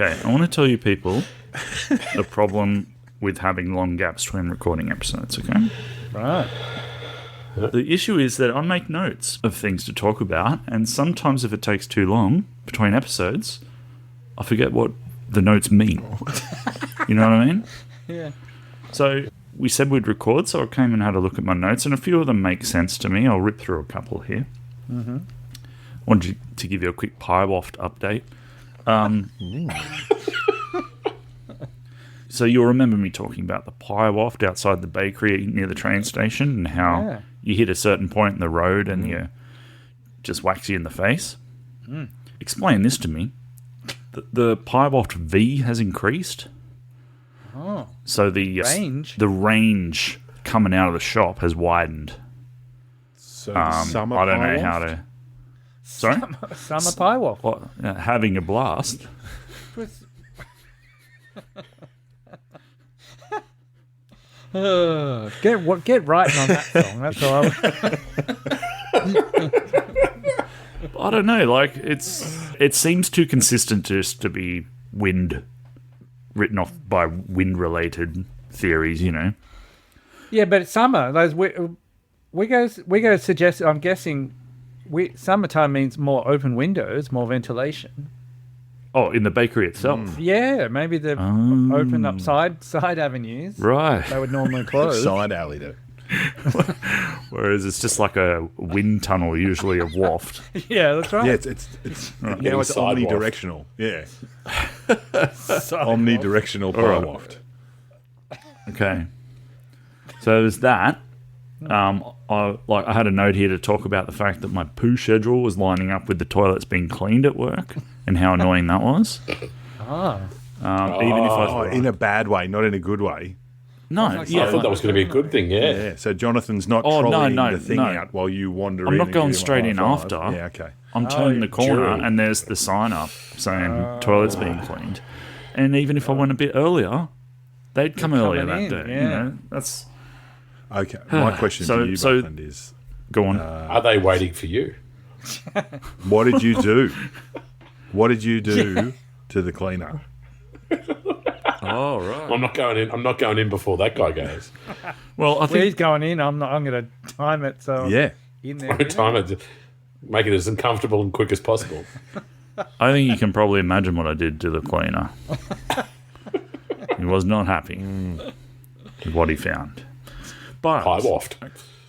Okay, I want to tell you people the problem with having long gaps when recording episodes, okay? Right. The issue is that I make notes of things to talk about, and sometimes if it takes too long between episodes, I forget what the notes mean. You know what I mean? Yeah. So we said we'd record, so I came and had a look at my notes, and a few of them make sense to me. I'll rip through a couple here. Mm-hmm. Wanted to give you a quick pie waft update. So you'll remember me talking about the pie waft outside the bakery near the train station and how you hit a certain point in the road and you just wax you in the face. Explain this to me. The pie waft V has increased. Oh. So the range coming out of the shop has widened. So summer I don't pie know how waft? to... Sorry? Summer pie waft. Well, having a blast. Get writing on that song. That's all. I don't know. Like it seems too consistent just to be wind written off by wind related theories. You know. Yeah, but it's summer. Those we go suggest. I'm guessing, summertime means more open windows, more ventilation. Oh, in the bakery itself. Yeah, maybe they've opened up side avenues. Right. They would normally close. Side alley, though. Whereas it's just like a wind tunnel, usually of waft. Yeah, that's right. Yeah, it's now it's omnidirectional. Yeah, omnidirectional pie waft. Okay. So there's that. I had a note here to talk about the fact that my poo schedule was lining up with the toilets being cleaned at work and how annoying that was. Even if I in a bad way, not in a good way. No, I thought that was going to be a good thing. Yeah. So Jonathan's not trolleying the thing out while you wander in. I'm not going straight in after. Yeah, okay. I'm turning the corner and there's the sign up saying toilets being cleaned. And even if I went a bit earlier, they'd come earlier that day. Yeah. You know, that's okay. My question to you, Buckland, is: go on. Are they waiting for you? What did you do? What did you do to the cleaner? Oh, right. I'm not going in before that guy goes. Well, I think he's going in. I'm going to time it. So in there. Time it, make it as uncomfortable and quick as possible. I think you can probably imagine what I did to the cleaner. He was not happy with what he found. But Pie waft.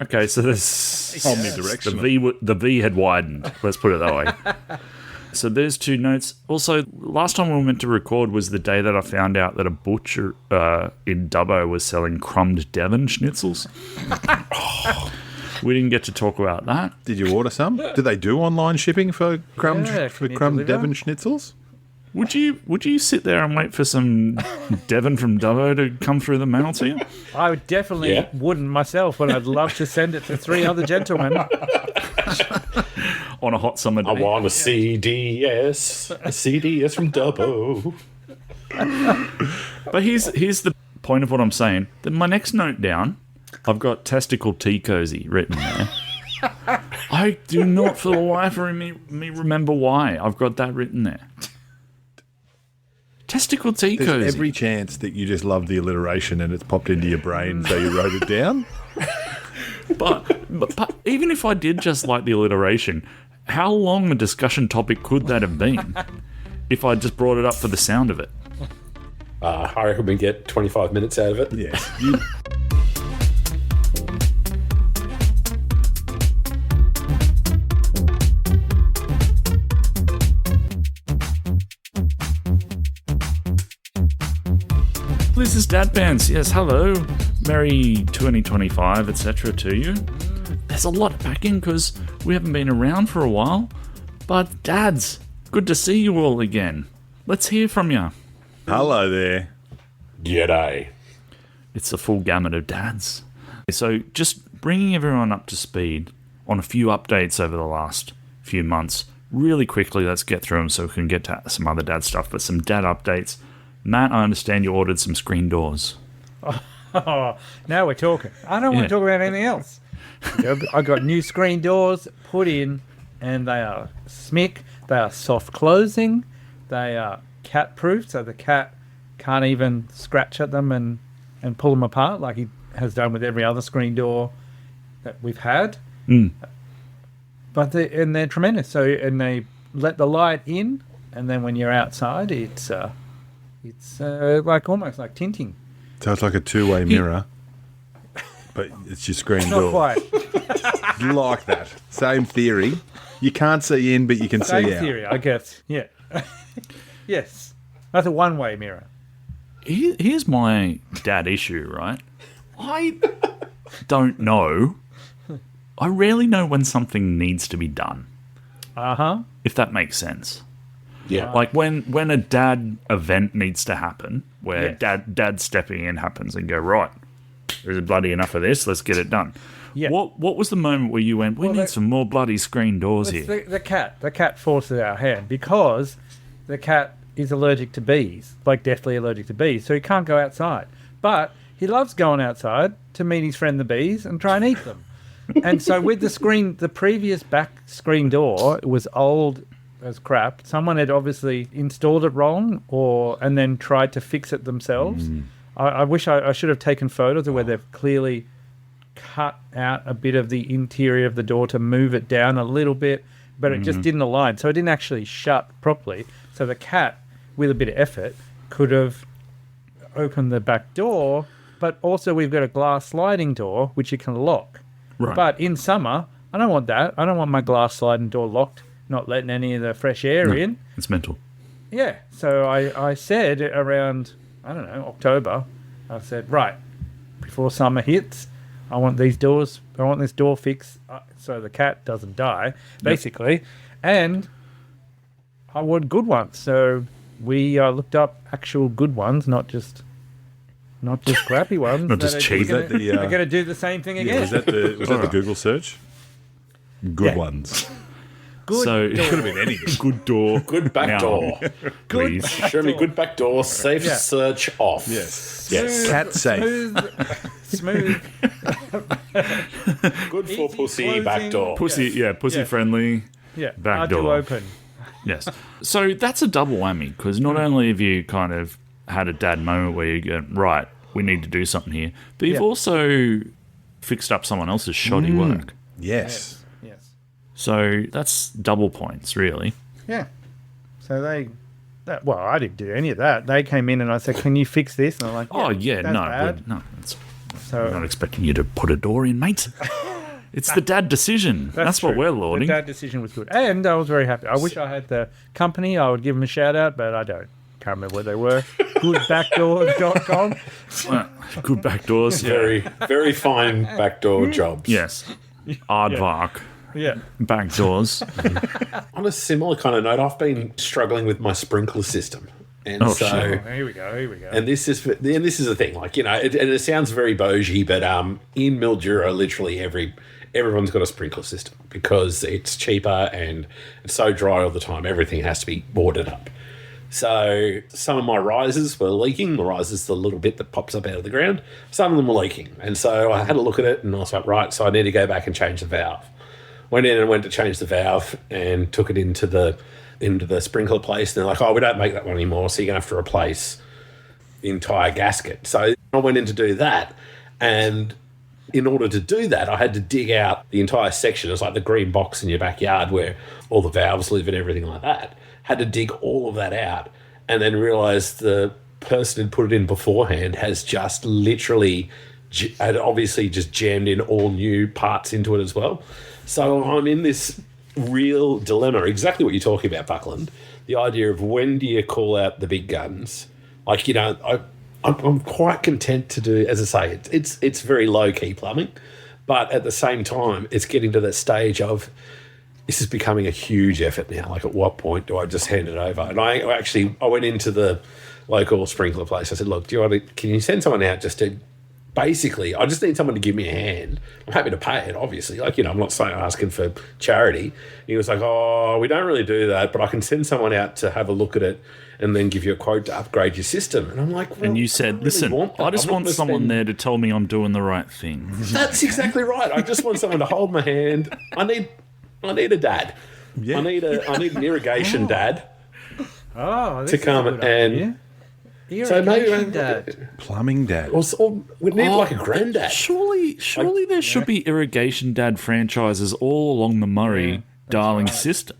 okay, so this Omnidirectional. the V had widened. Let's put it that way. So there's two notes. Also, last time we were meant to record was the day that I found out that a butcher in Dubbo was selling crumbed Devon schnitzels. We didn't get to talk about that. Did you order some? Do they do online shipping for crumb Devon schnitzels? Would you sit there and wait for some Devon from Dubbo to come through the mail to you? I would definitely wouldn't myself, but I'd love to send it to 3 other gentlemen. On a hot summer day. I want a CDS from Dubbo. But here's the point of what I'm saying. Then my next note down, I've got testicle tea cozy written there. I do not for the life of me remember why I've got that written there. Testicle tea cozy. There's every chance that you just love the alliteration and it's popped into your brain, so you wrote it down. But even if I did just like the alliteration, how long a discussion topic could that have been if I just brought it up for the sound of it? I reckon we get 25 minutes out of it. Yes. This is Dad Pants. Yes, hello. Merry 2025, etc. to you. There's a lot packing because we haven't been around for a while. But dads, good to see you all again. Let's hear from you. Hello there. G'day. It's a full gamut of dads. So just bringing everyone up to speed on a few updates over the last few months. Really quickly, let's get through them so we can get to some other dad stuff, but some dad updates. Matt, I understand you ordered some screen doors. Oh, now we're talking. I don't want to talk about anything else. I got new screen doors put in, and they are smick. They are soft closing. They are cat proof, so the cat can't even scratch at them and pull them apart like he has done with every other screen door that we've had. But they're tremendous. So and they let the light in, and then when you're outside, it's like almost like tinting. So it's like a two-way mirror, but it's your screen Not door. quite. Like that. Same theory. You can't see in, but you can Same see out. theory, I guess. Yeah. Yes. That's a one-way mirror. Here's my dad issue, right? I don't know. I rarely know when something needs to be done, Uh-huh. if that makes sense. Yeah. Like when a dad event needs to happen, where Yes. dad stepping in happens and go, right, there's bloody enough of this, let's get it done. Yeah. What was the moment where you went, we need some more bloody screen doors It's here? the cat. The cat forces our hand because the cat is allergic to bees, like deathly allergic to bees, so he can't go outside. But he loves going outside to meet his friend the bees and try and eat them. And so with the previous back screen door, it was old as crap. Someone had obviously installed it wrong and then tried to fix it themselves. I wish I should have taken photos of where they've clearly cut out a bit of the interior of the door to move it down a little bit, but it just didn't align. So it didn't actually shut properly. So the cat, with a bit of effort, could have opened the back door, but also we've got a glass sliding door, which you can lock. Right. But in summer, I don't want that. I don't want my glass sliding door locked, not letting any of the fresh air in. It's mental. Yeah. So I said around, I don't know, October, I said, right, before summer hits, I want this door fixed so the cat doesn't die, basically. And I want good ones. So we looked up actual good ones, not just crappy ones. Not just cheap. They're Is that the, going to do the same thing again. Was that the Google search? Good Yeah. ones. Good So door. Could have been anything. good door. Good back Now, door. please. Show me good back door. Safe Yeah. search off. Yes. Yes. Cat safe. Smooth. Good for Easy pussy closing. back door. Pussy, pussy Yeah. friendly. Yeah. Back hard door. to open. Yes. So that's a double whammy because not only have you kind of had a dad moment where you go, right, we need to do something here, but you've Yeah. also fixed up someone else's shoddy work. Yes. Yes. So that's double points, really. Yeah. So I didn't do any of that. They came in and I said, "Can you fix this?" And I'm like, Oh, yeah, that's no. bad. No, I'm So not expecting you to put a door in, mate. It's the dad decision. That's what true. we're The lauding. dad decision was good, and I was very happy. I wish I had the company. I would give them a shout out, but I don't. Can't remember where they were. Goodbackdoors.com. Good back doors. Very, very fine back door jobs. Yes. Aardvark. Yeah. Back doors. On a similar kind of note, I've been struggling with my sprinkler system. And Oh, so, shit. Here we go. and this is the thing, like, you know, and it sounds very bougie, but in Mildura, literally everyone's got a sprinkler system because it's cheaper and it's so dry all the time. Everything has to be boarded up. So some of my risers were leaking. The riser's the little bit that pops up out of the ground. Some of them were leaking. And so I had a look at it and I was like, right, so I need to go back and change the valve. Went in and went to change the valve and took it into the sprinkler place. And they're like, oh, we don't make that one anymore, so you're going to have to replace the entire gasket. So I went in to do that. And in order to do that, I had to dig out the entire section. It's like the green box in your backyard where all the valves live and everything like that. Had to dig all of that out and then realised the person who put it in beforehand has just literally had obviously just jammed in all new parts into it as well. So I'm in this real dilemma, exactly what you're talking about, Buckland. The idea of when do you call out the big guns? Like, you know, I'm quite content to do, as I say, it's very low-key plumbing, but at the same time, it's getting to that stage of this is becoming a huge effort now. Like, at what point do I just hand it over? And I went into the local sprinkler place. I said, look, can you send someone out just to, basically, I just need someone to give me a hand. I'm happy to pay it, obviously. Like, you know, I'm not saying asking for charity. He was like, oh, we don't really do that, but I can send someone out to have a look at it and then give you a quote to upgrade your system. And I'm like, well, And you said, listen, I just want someone there to tell me I'm doing the right thing. That's exactly right. I just want someone to hold my hand. I need a dad. Yeah. I need an irrigation dad. Oh, this to is come a good and. idea. So maybe Irrigation dad. Plumbing dad. or we need like a granddad. Surely there should be irrigation dad franchises all along the Murray Darling system.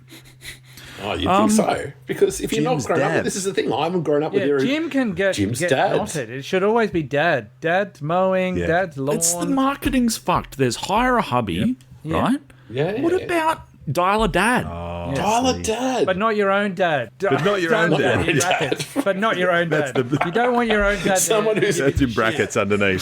Oh, you'd think so. Because if you're not Jim's grown up dad. with this is the thing. I haven't grown up Yeah, with Jim can get Jim's get dad. knotted. It should always be dad. Dad's mowing, Yeah. dad's lawn. It's the marketing's fucked. There's hire a hubby, right? Yeah. What about dial a dad? Dial a dad? But not your own dad. But not your own dad. But not your own dad. You don't want your own dad. Someone who's That's in brackets underneath.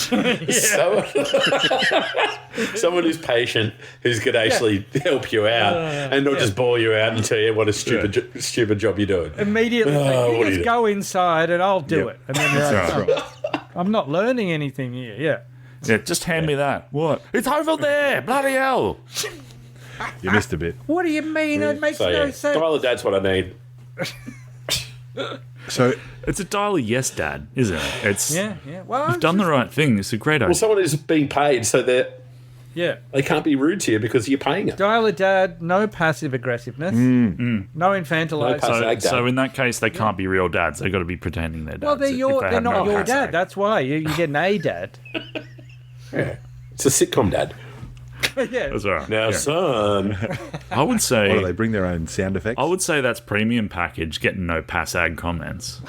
someone who's patient, who's going to actually help you out and not just bore you out and tell you what a stupid job you're doing. Immediately, what you do you just do? go inside and I'll do Yep. it. And then you're like, "Oh, I'm not learning anything here. Yeah. Yeah, just hand me that. What? It's over there. Bloody hell. You missed a bit. What do you mean? It makes So no yeah, sense. dial a dad's what I need. So It's a dial a yes dad, isn't it? It's Yeah, yeah. Well, you've done the right thing. It's a great idea. Well, someone who's being paid so that yeah. they can't be rude to you because you're paying them. Dial a dad, no passive aggressiveness, no infantilizing. No passive- So in that case, they can't be real dads. They've got to be pretending they're dads. Well, if they they're have not no your pass dad. act. That's why you get an A dad. It's a sitcom dad. Yeah. That's all right. Now, Yeah. son. I would what do say they bring their own sound effects? I would say that's premium package, getting no pass ag comments.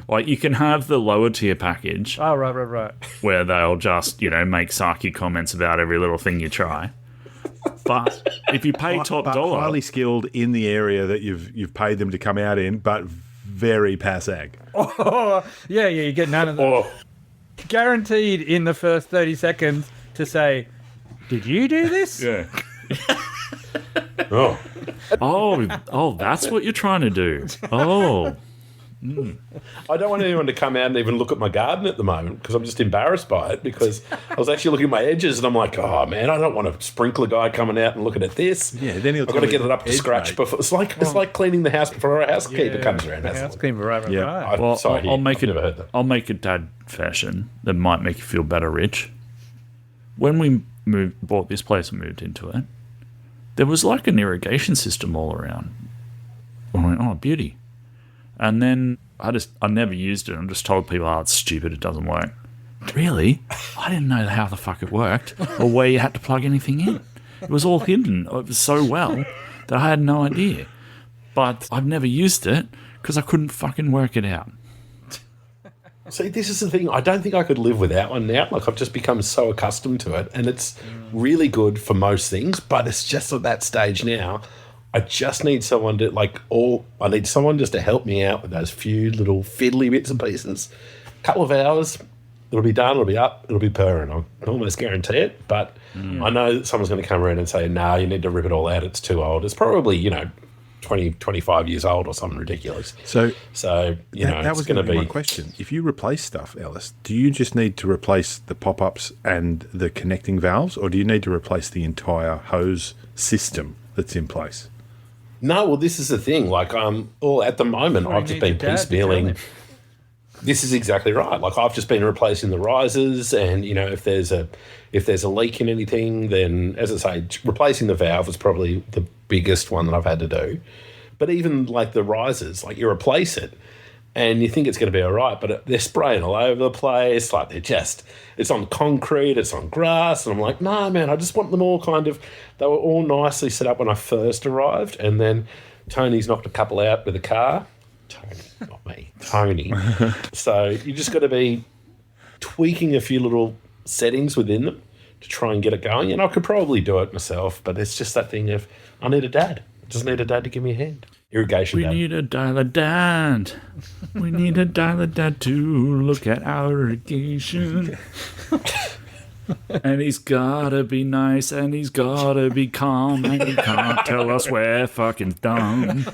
Like you can have the lower tier package Oh, right. where they'll just, make sarky comments about every little thing you try. But if you pay top but dollar, highly skilled in the area that you've paid them to come out in, but very pass ag. Oh, yeah, you get none of that. Or Guaranteed in the first 30 seconds to say, did you do this? yeah. oh, Oh, that's what you're trying to do. Oh, I don't want anyone to come out and even look at my garden at the moment because I'm just embarrassed by it because I was actually looking at my edges and I'm like, oh man, I don't want a sprinkler guy coming out and looking at this. Yeah, then he'll I've got to tell get you it up to edge scratch mate. before. It's like cleaning the house before a housekeeper comes around. The That's house all. cleaner, right. Yeah. I'm well, sorry, I'll make I've never heard that. I'll make a dad fashion that might make you feel better, Rich. When we bought this place and moved into it, there was like an irrigation system all around. I went, oh, beauty. And then I never used it. I just told people, oh, it's stupid, it doesn't work. Really? I didn't know how the fuck it worked or where you had to plug anything in. It was all hidden. It was so well that I had no idea. But I've never used it because I couldn't fucking work it out. See, this is the thing. I don't think I could live without one now. Like, I've just become so accustomed to it, and it's really good for most things. But it's just at that stage now. I just need someone to I need someone just to help me out with those few little fiddly bits and pieces. Couple of hours, it'll be done. It'll be up. It'll be purring. I can almost guarantee it. But I know that someone's going to come around and say, "No, you need to rip it all out. It's too old." It's probably 20, 25 years old or something ridiculous. So that was it's going to be my be. question. If you replace stuff, Ellis, do you just need to replace the pop-ups and the connecting valves, or do you need to replace the entire hose system that's in place? No, well, this is the thing. Like, all at the moment, I've just been piecemealing. This is exactly right. Like, I've just been replacing the risers, and if there's a leak in anything, then as I say, replacing the valve was probably the biggest one that I've had to do. But even like the risers, like you replace it, and you think it's going to be all right, but they're spraying all over the place. Like it's on concrete, it's on grass, and I'm like, nah, man, I just want them all they were all nicely set up when I first arrived, and then Tony's knocked a couple out with a car. Tony, not me, Tony. So you just got to be tweaking a few little settings within them to try and get it going. And I could probably do it myself, but it's just that thing of I need a dad. I just need a dad to give me a hand. Irrigation We dad. need a dial a dad. We need a dial a dad to look at our irrigation. And he's gotta be nice and he's gotta be calm and he can't tell us we're fucking dumb.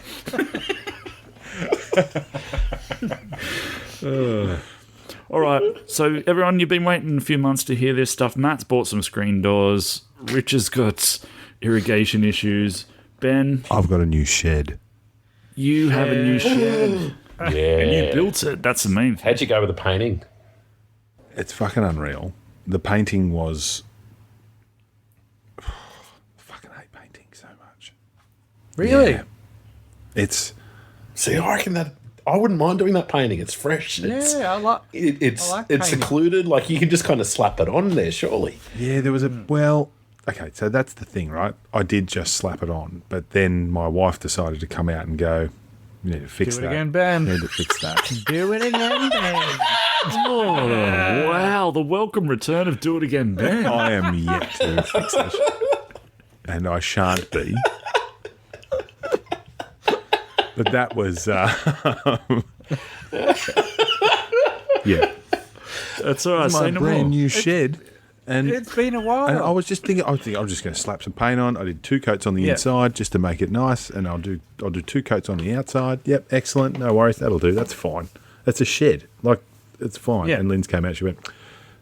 All right, so everyone, you've been waiting a few months to hear this stuff. Matt's bought some screen doors. Rich has got irrigation issues. Ben, I've got a new shed. you have a new shed. Yeah. And you built it. That's the main thing. How'd you go with the painting? It's fucking unreal. The painting was... fucking hate painting so much. Really? Yeah. It's... See, I reckon that I wouldn't mind doing that painting. It's fresh. It's, Yeah, I like. it's I like it's painting. secluded. Like you can just kind of slap it on there, surely. Yeah, there was a well. Okay, so that's the thing, right? I did just slap it on, but then my wife decided to come out and go, "You need to fix Do it that. again, Ben. You need to fix that." Do it again, Ben. Oh, wow. The welcome return of Do It Again, Ben. I am yet to fix that, and I shan't be. But that was, yeah, That's all right. my Say no brand more. new shed, and It's been a while. And I was just thinking, I'm just going to slap some paint on. I did 2 coats on the Yeah. inside just to make it nice, and I'll do 2 coats on the outside. Yep, excellent. No worries, that'll do. That's fine. That's a shed. Like, it's fine. Yeah. And Lynn's came out. She went,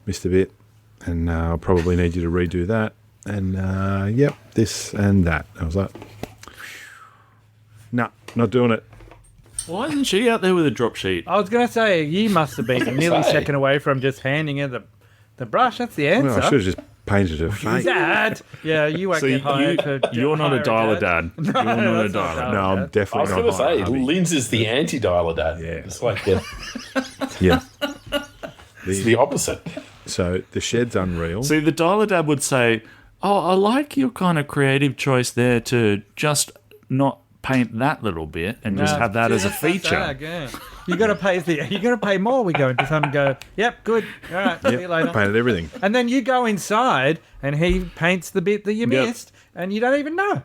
missed a bit, and I'll probably need you to redo that. And yep, this and that. I was like, nah, not doing it. Why isn't she out there with a drop sheet? I was going to say, you must have been a millisecond away from just handing her the brush. That's the answer. Well, I should have just painted her face. Dad! Yeah, you won't So get hired you're not a hire dialer dad. You're not a that's not dialer. No, I'm I was definitely going to not. say, hubby. Lynn's is the anti-dialer dad. Yeah. It's like the, Yeah. it's the opposite. So the shed's unreal. See, the dialer dad would say, "Oh, I like your kind of creative choice there to just not paint that little bit and just have that as a feature." You got to pay more. We go into some and go, yep, good. All right, see you Yep, later. painted everything. And then you go inside and he paints the bit that you Yep. missed and you don't even know.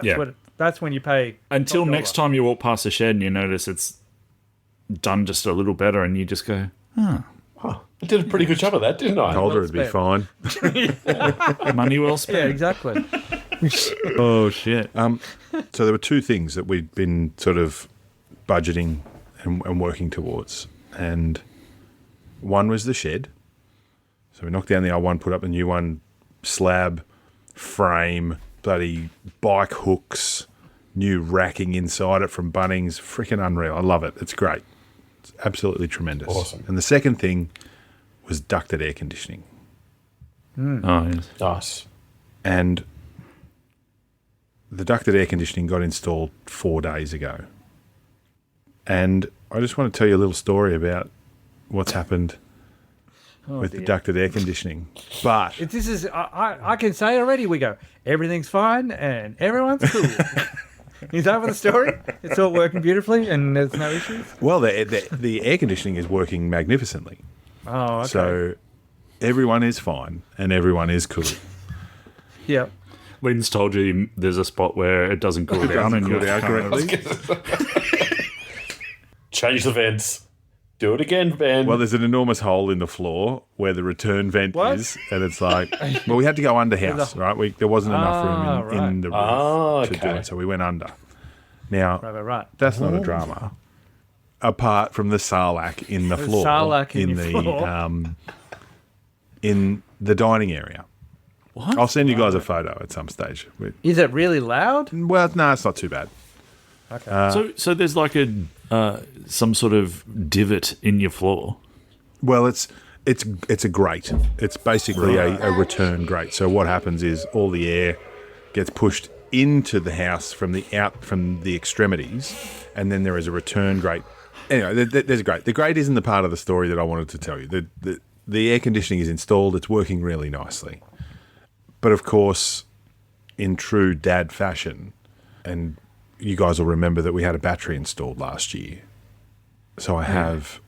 Yeah. That's when you pay. Until $12. next time you walk past the shed and you notice it's done just a little better and you just go, I did a pretty good job of that, didn't I? Told her it'd be spent. fine. money well Yeah, spent. exactly. Oh, shit. So there were 2 things that we'd been sort of budgeting and working towards. And one was the shed. So we knocked down the old one, put up the new one, slab, frame, bloody bike hooks, new racking inside it from Bunnings. Freaking unreal. I love it. It's great. It's absolutely tremendous. Awesome. And the second thing was ducted air conditioning. Oh, yes. Nice. And the ducted air conditioning got installed 4 days ago. And I just want to tell you a little story about what's happened with the ducted air conditioning. But This is, I can say already, we go, everything's fine and everyone's cool. Is that the story? It's all working beautifully and there's no issues? well, the air conditioning is working magnificently. Oh, okay. So everyone is fine and everyone is cool. Yep. Lynn's told you there's a spot where it doesn't cool down and Cool you're down kind of- correctly. Change the vents. Do it again, Ben. Well, there's an enormous hole in the floor where the return vent What? is, and it's like, well, we had to go under house, right? There wasn't enough room in, right. in the roof to do okay. it, so we went under. Now, Right. that's not a drama. Apart from the sarlacc in the floor, sarlacc in your the floor. in the dining area. What? I'll send you guys a photo at some stage. Is it really loud? Well, no, it's not too bad. So there's like a some sort of divot in your floor. Well, it's a grate. It's basically a return grate. So what happens is all the air gets pushed into the house from the extremities, and then there is a return grate. Anyway, there's a grate. The grate isn't the part of the story that I wanted to tell you. The air conditioning is installed. It's working really nicely. But of course, in true dad fashion, and you guys will remember that we had a battery installed last year. So I have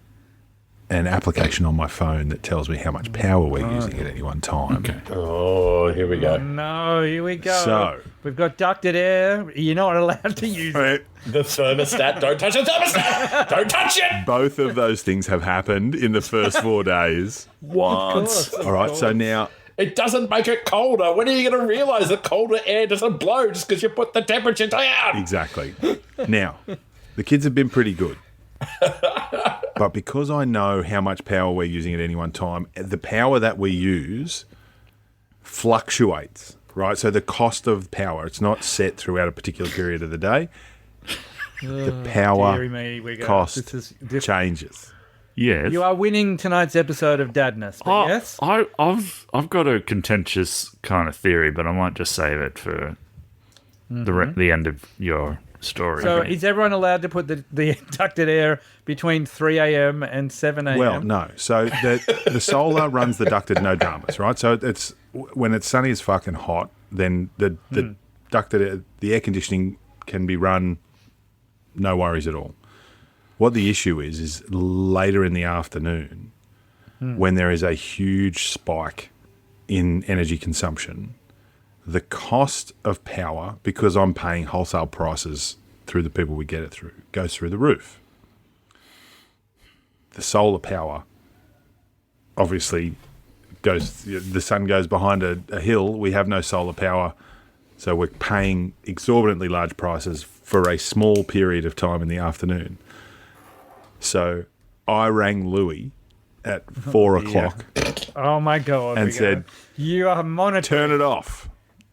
an application on my phone that tells me how much power we're using at any one time. Okay. Oh, here we go. No, here we go. So- we've got ducted air. You're not allowed to use it. The thermostat. Don't touch the thermostat. Don't touch it. Both of those things have happened in the first 4 days. What? All right, so now It doesn't make it colder. When are you going to realise that colder air doesn't blow just because you put the temperature down? exactly. Now, the kids have been pretty good. But because I know how much power we're using at any one time, the power that we use fluctuates, right? So the cost of power, it's not set throughout a particular period of the day. The power Deary me, we go. cost This changes. Yes. You are winning tonight's episode of Dadness. But Oh, yes, I've got a contentious kind of theory, but I might just save it for the end of your story. So is everyone allowed to put the ducted air between 3 a.m. and 7 a.m.? Well, no. So the solar runs the ducted no dramas, right? So it's when it's sunny as fucking hot, then the ducted air, the air conditioning can be run, no worries at all. What the issue is later in the afternoon when there is a huge spike in energy consumption, the cost of power, because I'm paying wholesale prices through the people we get it through, goes through the roof. The solar power obviously goes, the sun goes behind a hill, we have no solar power, so we're paying exorbitantly large prices for a small period of time in the afternoon. So I rang Louis at 4 o'clock Oh my God. and Rigo. said, You are monitoring. turn it off.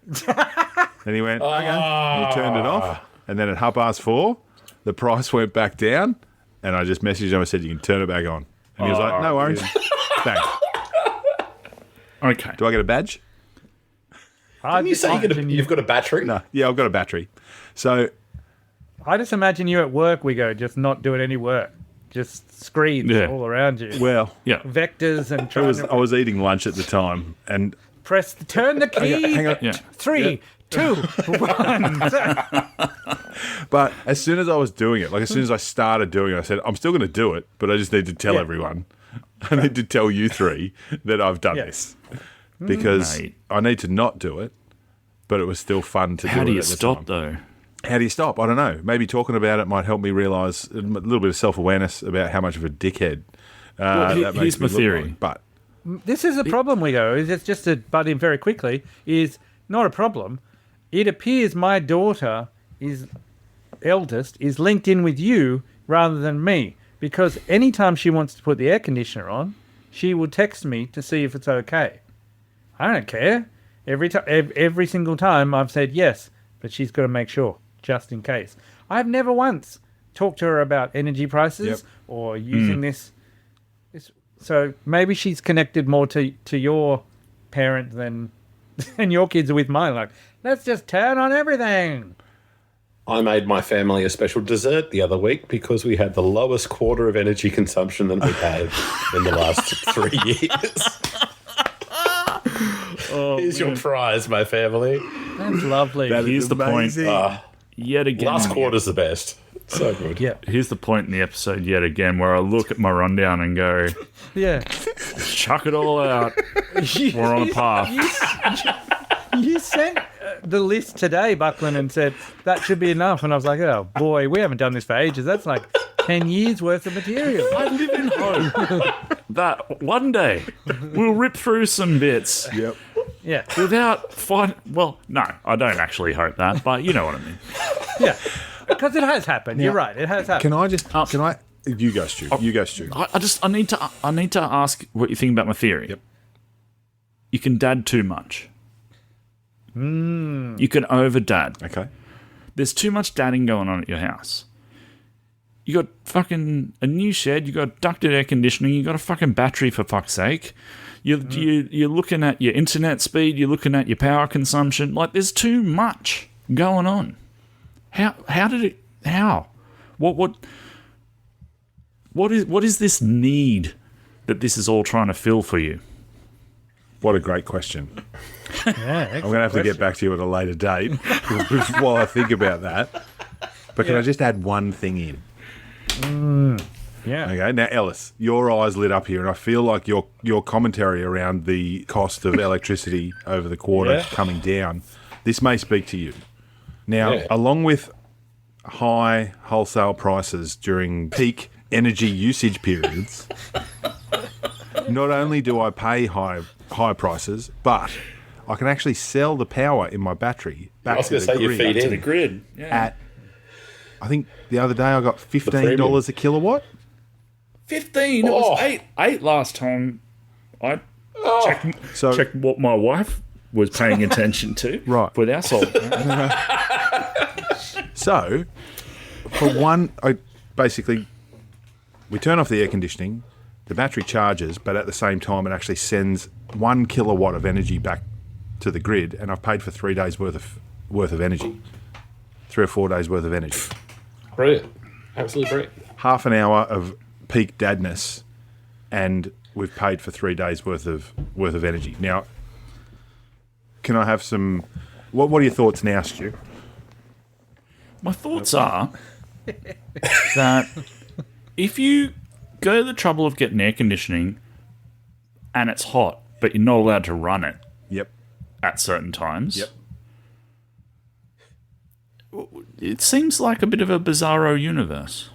Then he went, okay. And he turned it off. And then at 4:30, the price went back down. And I just messaged him. I said, you can turn it back on. And he was like, no worries. Thanks. Okay. Do I get a badge? Didn't you say you've got a battery? No. Yeah, I've got a battery. So, I just imagine you at work, Wigo, just not doing any work. Just screens Yeah. all around you. well, Yeah. Vectors and trying to I was eating lunch at the time. And turn the key. hang on. Yeah. 3, 2, 1. But as soon as I was doing it, like as soon as I started doing it, I said, I'm still going to do it, but I just need to tell everyone. I need to tell you three that I've done this. Because Mate. I need to not do it, but it was still fun to do it. How do you at the stop, time. though? How do you stop? I don't know. Maybe talking about it might help me realise a little bit of self-awareness about how much of a dickhead that here's makes my me look theory. like. But This is the problem, Wigo. Is it's just to butt in very quickly. Is not a problem. It appears my daughter is eldest is linked in with you rather than me, because anytime she wants to put the air conditioner on, she will text me to see if it's okay. I don't care. Every single time I've said yes, but she's got to make sure, just in case. I've never once talked to her about energy prices or using this. So maybe she's connected more to your parent than your kids are with mine. Like, let's just turn on everything. I made my family a special dessert the other week because we had the lowest quarter of energy consumption than we've had in the last 3 years. Here's your prize, my family. That's lovely. Here's the point. Yet again. Last quarter's the best. So good. Yeah. Here's the point in the episode yet again where I look at my rundown and go, Yeah. chuck it all out. We're on a path. You sent the list today, Buckland, and said that should be enough. And I was like, oh boy, we haven't done this for ages. That's like 10 years worth of material. I live in hope that one day we'll rip through some bits yep. Yeah. without find. Well, no, I don't actually hope that, but you know what I mean. Yeah. Because it has happened. You're right. It has happened. Can I just? Can I? You go, Stu. You go, Stu. I need to ask what you think about my theory. Yep. You can dad too much. You can over dad. Okay. There's too much dadding going on at your house. You got fucking a new shed. You got ducted air conditioning. You got a fucking battery, for fuck's sake. You're looking at your internet speed. You're looking at your power consumption. Like, there's too much going on. How did it? How? What is this need that this is all trying to fill for you? What a great question. Yeah, I'm going to have to get back to you at a later date while I think about that. But can I just add one thing in? Yeah. Okay, now Ellis, your eyes lit up here, and I feel like your commentary around the cost of electricity over the quarter coming down, this may speak to you. Now, along with high wholesale prices during peak energy usage periods, not only do I pay high prices, but I can actually sell the power in my battery back to the grid. feed in. The grid. Yeah. At, I think the other day I got $15 a kilowatt. 15. It was eight last time. I checked what my wife was paying attention to. Right. With our salt. So, for one, basically, we turn off the air conditioning, the battery charges, but at the same time, it actually sends 1 kilowatt of energy back to the grid, and I've paid for 3 days worth of energy. 3 or 4 days worth of energy. Brilliant. Absolutely brilliant. Half an hour of peak dadness, and we've paid for 3 days worth of energy. Now, can I have some? What are your thoughts now, Stu? My thoughts are that if you go to the trouble of getting air conditioning and it's hot, but you're not allowed to run it Yep. at certain times, Yep. it seems like a bit of a bizarro universe.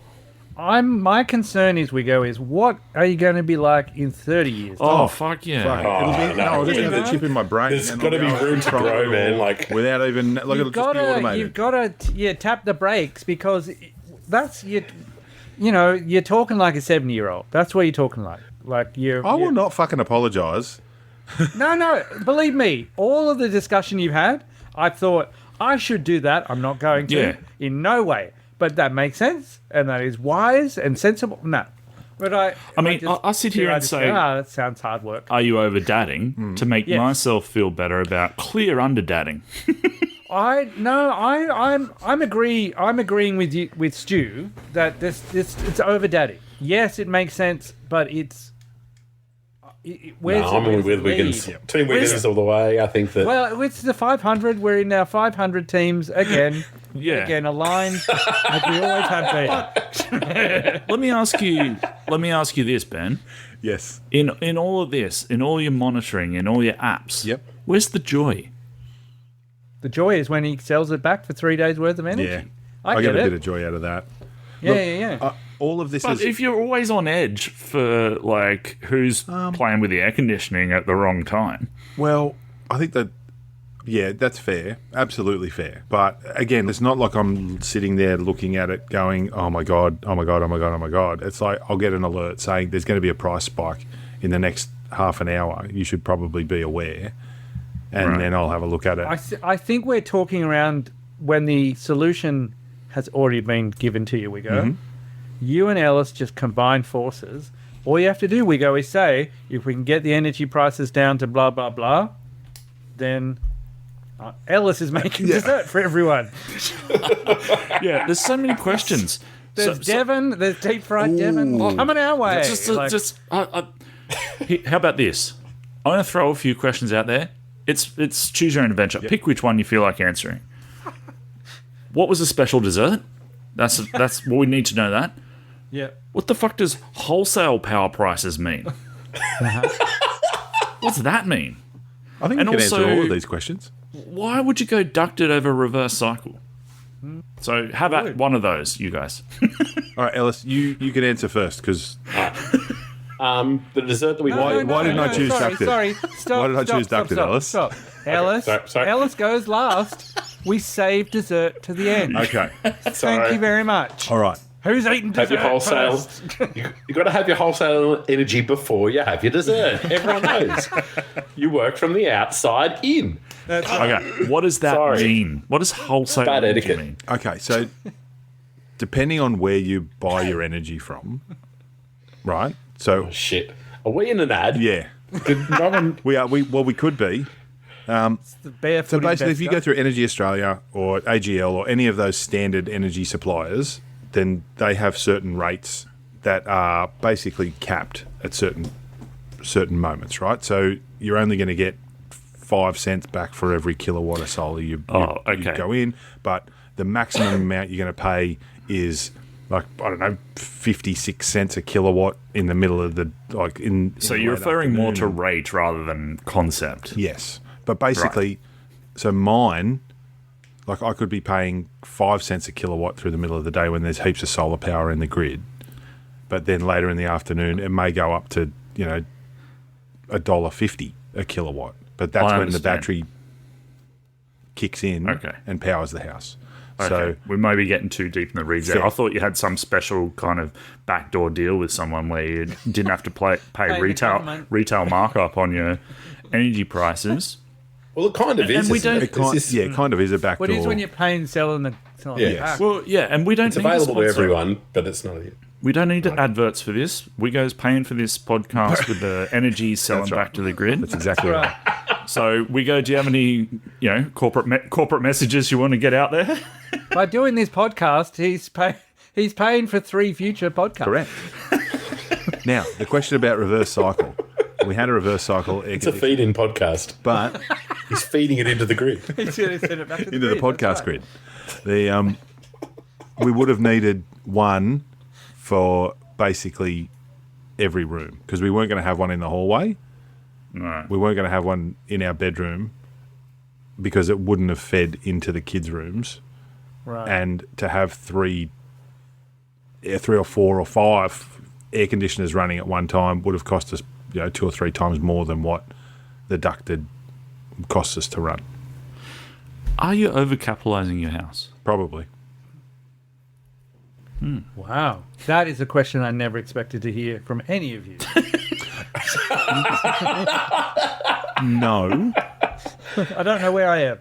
My concern is what are you going to be like in 30 years? Oh, fuck yeah. Fuck. It'll be, no, I'll just you have the know? chip in my brain. There's and got to I'll be go and room to control grow, it man. all Like, without even it'll just be automated. You've got to tap the brakes because that's you're talking like a 70-year-old. That's what you're talking like. Like I will not fucking apologise. No, believe me, all of the discussion you've had, I thought I should do that. I'm not going to. Yeah. In no way. But that makes sense and that is wise and sensible. No. But I sit here and say, that sounds hard work. are you over dadding to make Yes. myself feel better about clear under dadding? I'm agreeing with Stu that it's over daddy. Yes, it makes sense, but where's I'm where's with the Wiggins. lead? Team Wiggins is all the way. I think that. Well, it's the 500. We're in our 500 teams again. Yeah. Again, aligned like we always have been. Let me ask you this, Ben. Yes. In all of this, in all your monitoring, in all your apps, Yep. where's the joy? The joy is when he sells it back for 3 days worth of energy. Yeah. I get get a it. bit of joy out of that. Yeah, Look, yeah. All of this But is. if you're always on edge for like who's playing with the air conditioning at the wrong time, Well, I think that, yeah, that's fair. Absolutely fair. But again, it's not like I'm sitting there looking at it going, oh my God, oh my God, oh my God, oh my God. It's like I'll get an alert saying there's going to be a price spike in the next half an hour. You should probably be aware. And Right. then I'll have a look at it. I think we're talking around when the solution has already been given to you, Wiggo. You and Ellis just combine forces. All you have to do, Wiggo, is say, if we can get the energy prices down to blah, blah, blah, then Ellis is making dessert for everyone. yeah, there's so many questions. There's Devon, there's deep fried Devon coming our way. How about this? I'm going to throw a few questions out there. It's choose your own adventure. Pick which one you feel like answering. What was a special dessert? That's what we need to know. That. Yeah. What the fuck does wholesale power prices mean? What's that mean? I think and we can also- answer all of these questions. Why would you go ducted over reverse cycle? So how about one of those, you guys? All right, Ellis, you can answer first because the dessert that we Why didn't I choose sorry, ducted? Sorry, stop. Why did I choose stop, ducted, stop, Ellis? Stop. Ellis, sorry. Ellis goes last. We save dessert to the end. okay. Thank you very much. All right. Who's eating Have dessert your wholesale. first? You got to have your wholesale energy before you have your dessert. Everyone knows. You work from the outside in. Okay, what does that Sorry. mean? What does wholesale Bad energy etiquette. mean? Okay, so depending on where you buy your energy from, right? So Shit. Are we in an ad? yeah, Did no one- we are. We could be. The barefoot So basically, if you go investor. through Energy Australia or AGL or any of those standard energy suppliers, then they have certain rates that are basically capped at certain moments, right? So you're only going to get 5 cents back for every kilowatt of solar you okay. go in, but the maximum amount you're going to pay is like, I don't know, 56 cents a kilowatt in the middle of the So in the you're late referring more to afternoon. rate rather than concept. Yes. But basically, so mine, like I could be paying 5 cents a kilowatt through the middle of the day when there's heaps of solar power in the grid. But then later in the afternoon, it may go up to, $1.50 a kilowatt. But that's I when understand. the battery kicks in Okay. and powers the house. Okay. So we may be getting too deep in the reeds there. Fair. I thought you had some special kind of backdoor deal with someone where you didn't have to pay the retail government. markup on your energy prices. Well, it kind of And is. we isn't don't- it? it kind of is a backdoor. What is when you're paying selling the Yeah. back? Well, yeah, and we don't It's need a available to sponsor. everyone, but it's not. We don't need adverts for this. Wigo's paying for this podcast with the energy selling That's right. back to the grid. That's exactly right. So, Wigo, do you have any corporate messages you want to get out there? By doing this podcast, he's paying for 3 future podcasts. Correct. Now, the question about reverse cycle. We had a reverse cycle. It's a feed-in podcast. But he's feeding it into the grid. He's going to send it back to into the podcast grid. We would have needed one for basically every room because we weren't going to have one in the hallway. No. We weren't going to have one in our bedroom because it wouldn't have fed into the kids' rooms. Right. And to have 3 or 4 or 5 air conditioners running at one time would have cost us 2 or 3 times more than what the ducted costs us to run. Are you overcapitalizing your house? Probably. Wow. That is a question I never expected to hear from any of you. No. I don't know where I am.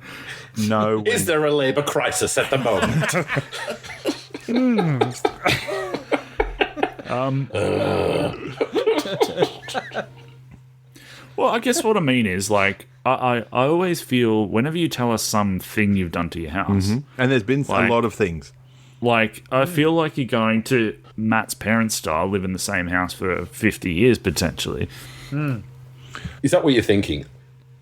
No. Is there a labour crisis at the moment? Well, I guess what I mean is, like, I always feel whenever you tell us something you've done to your house, And there's been a lot of things. like, I feel like you're going to Matt's parents' style, live in the same house for 50 years, potentially. Is that what you're thinking?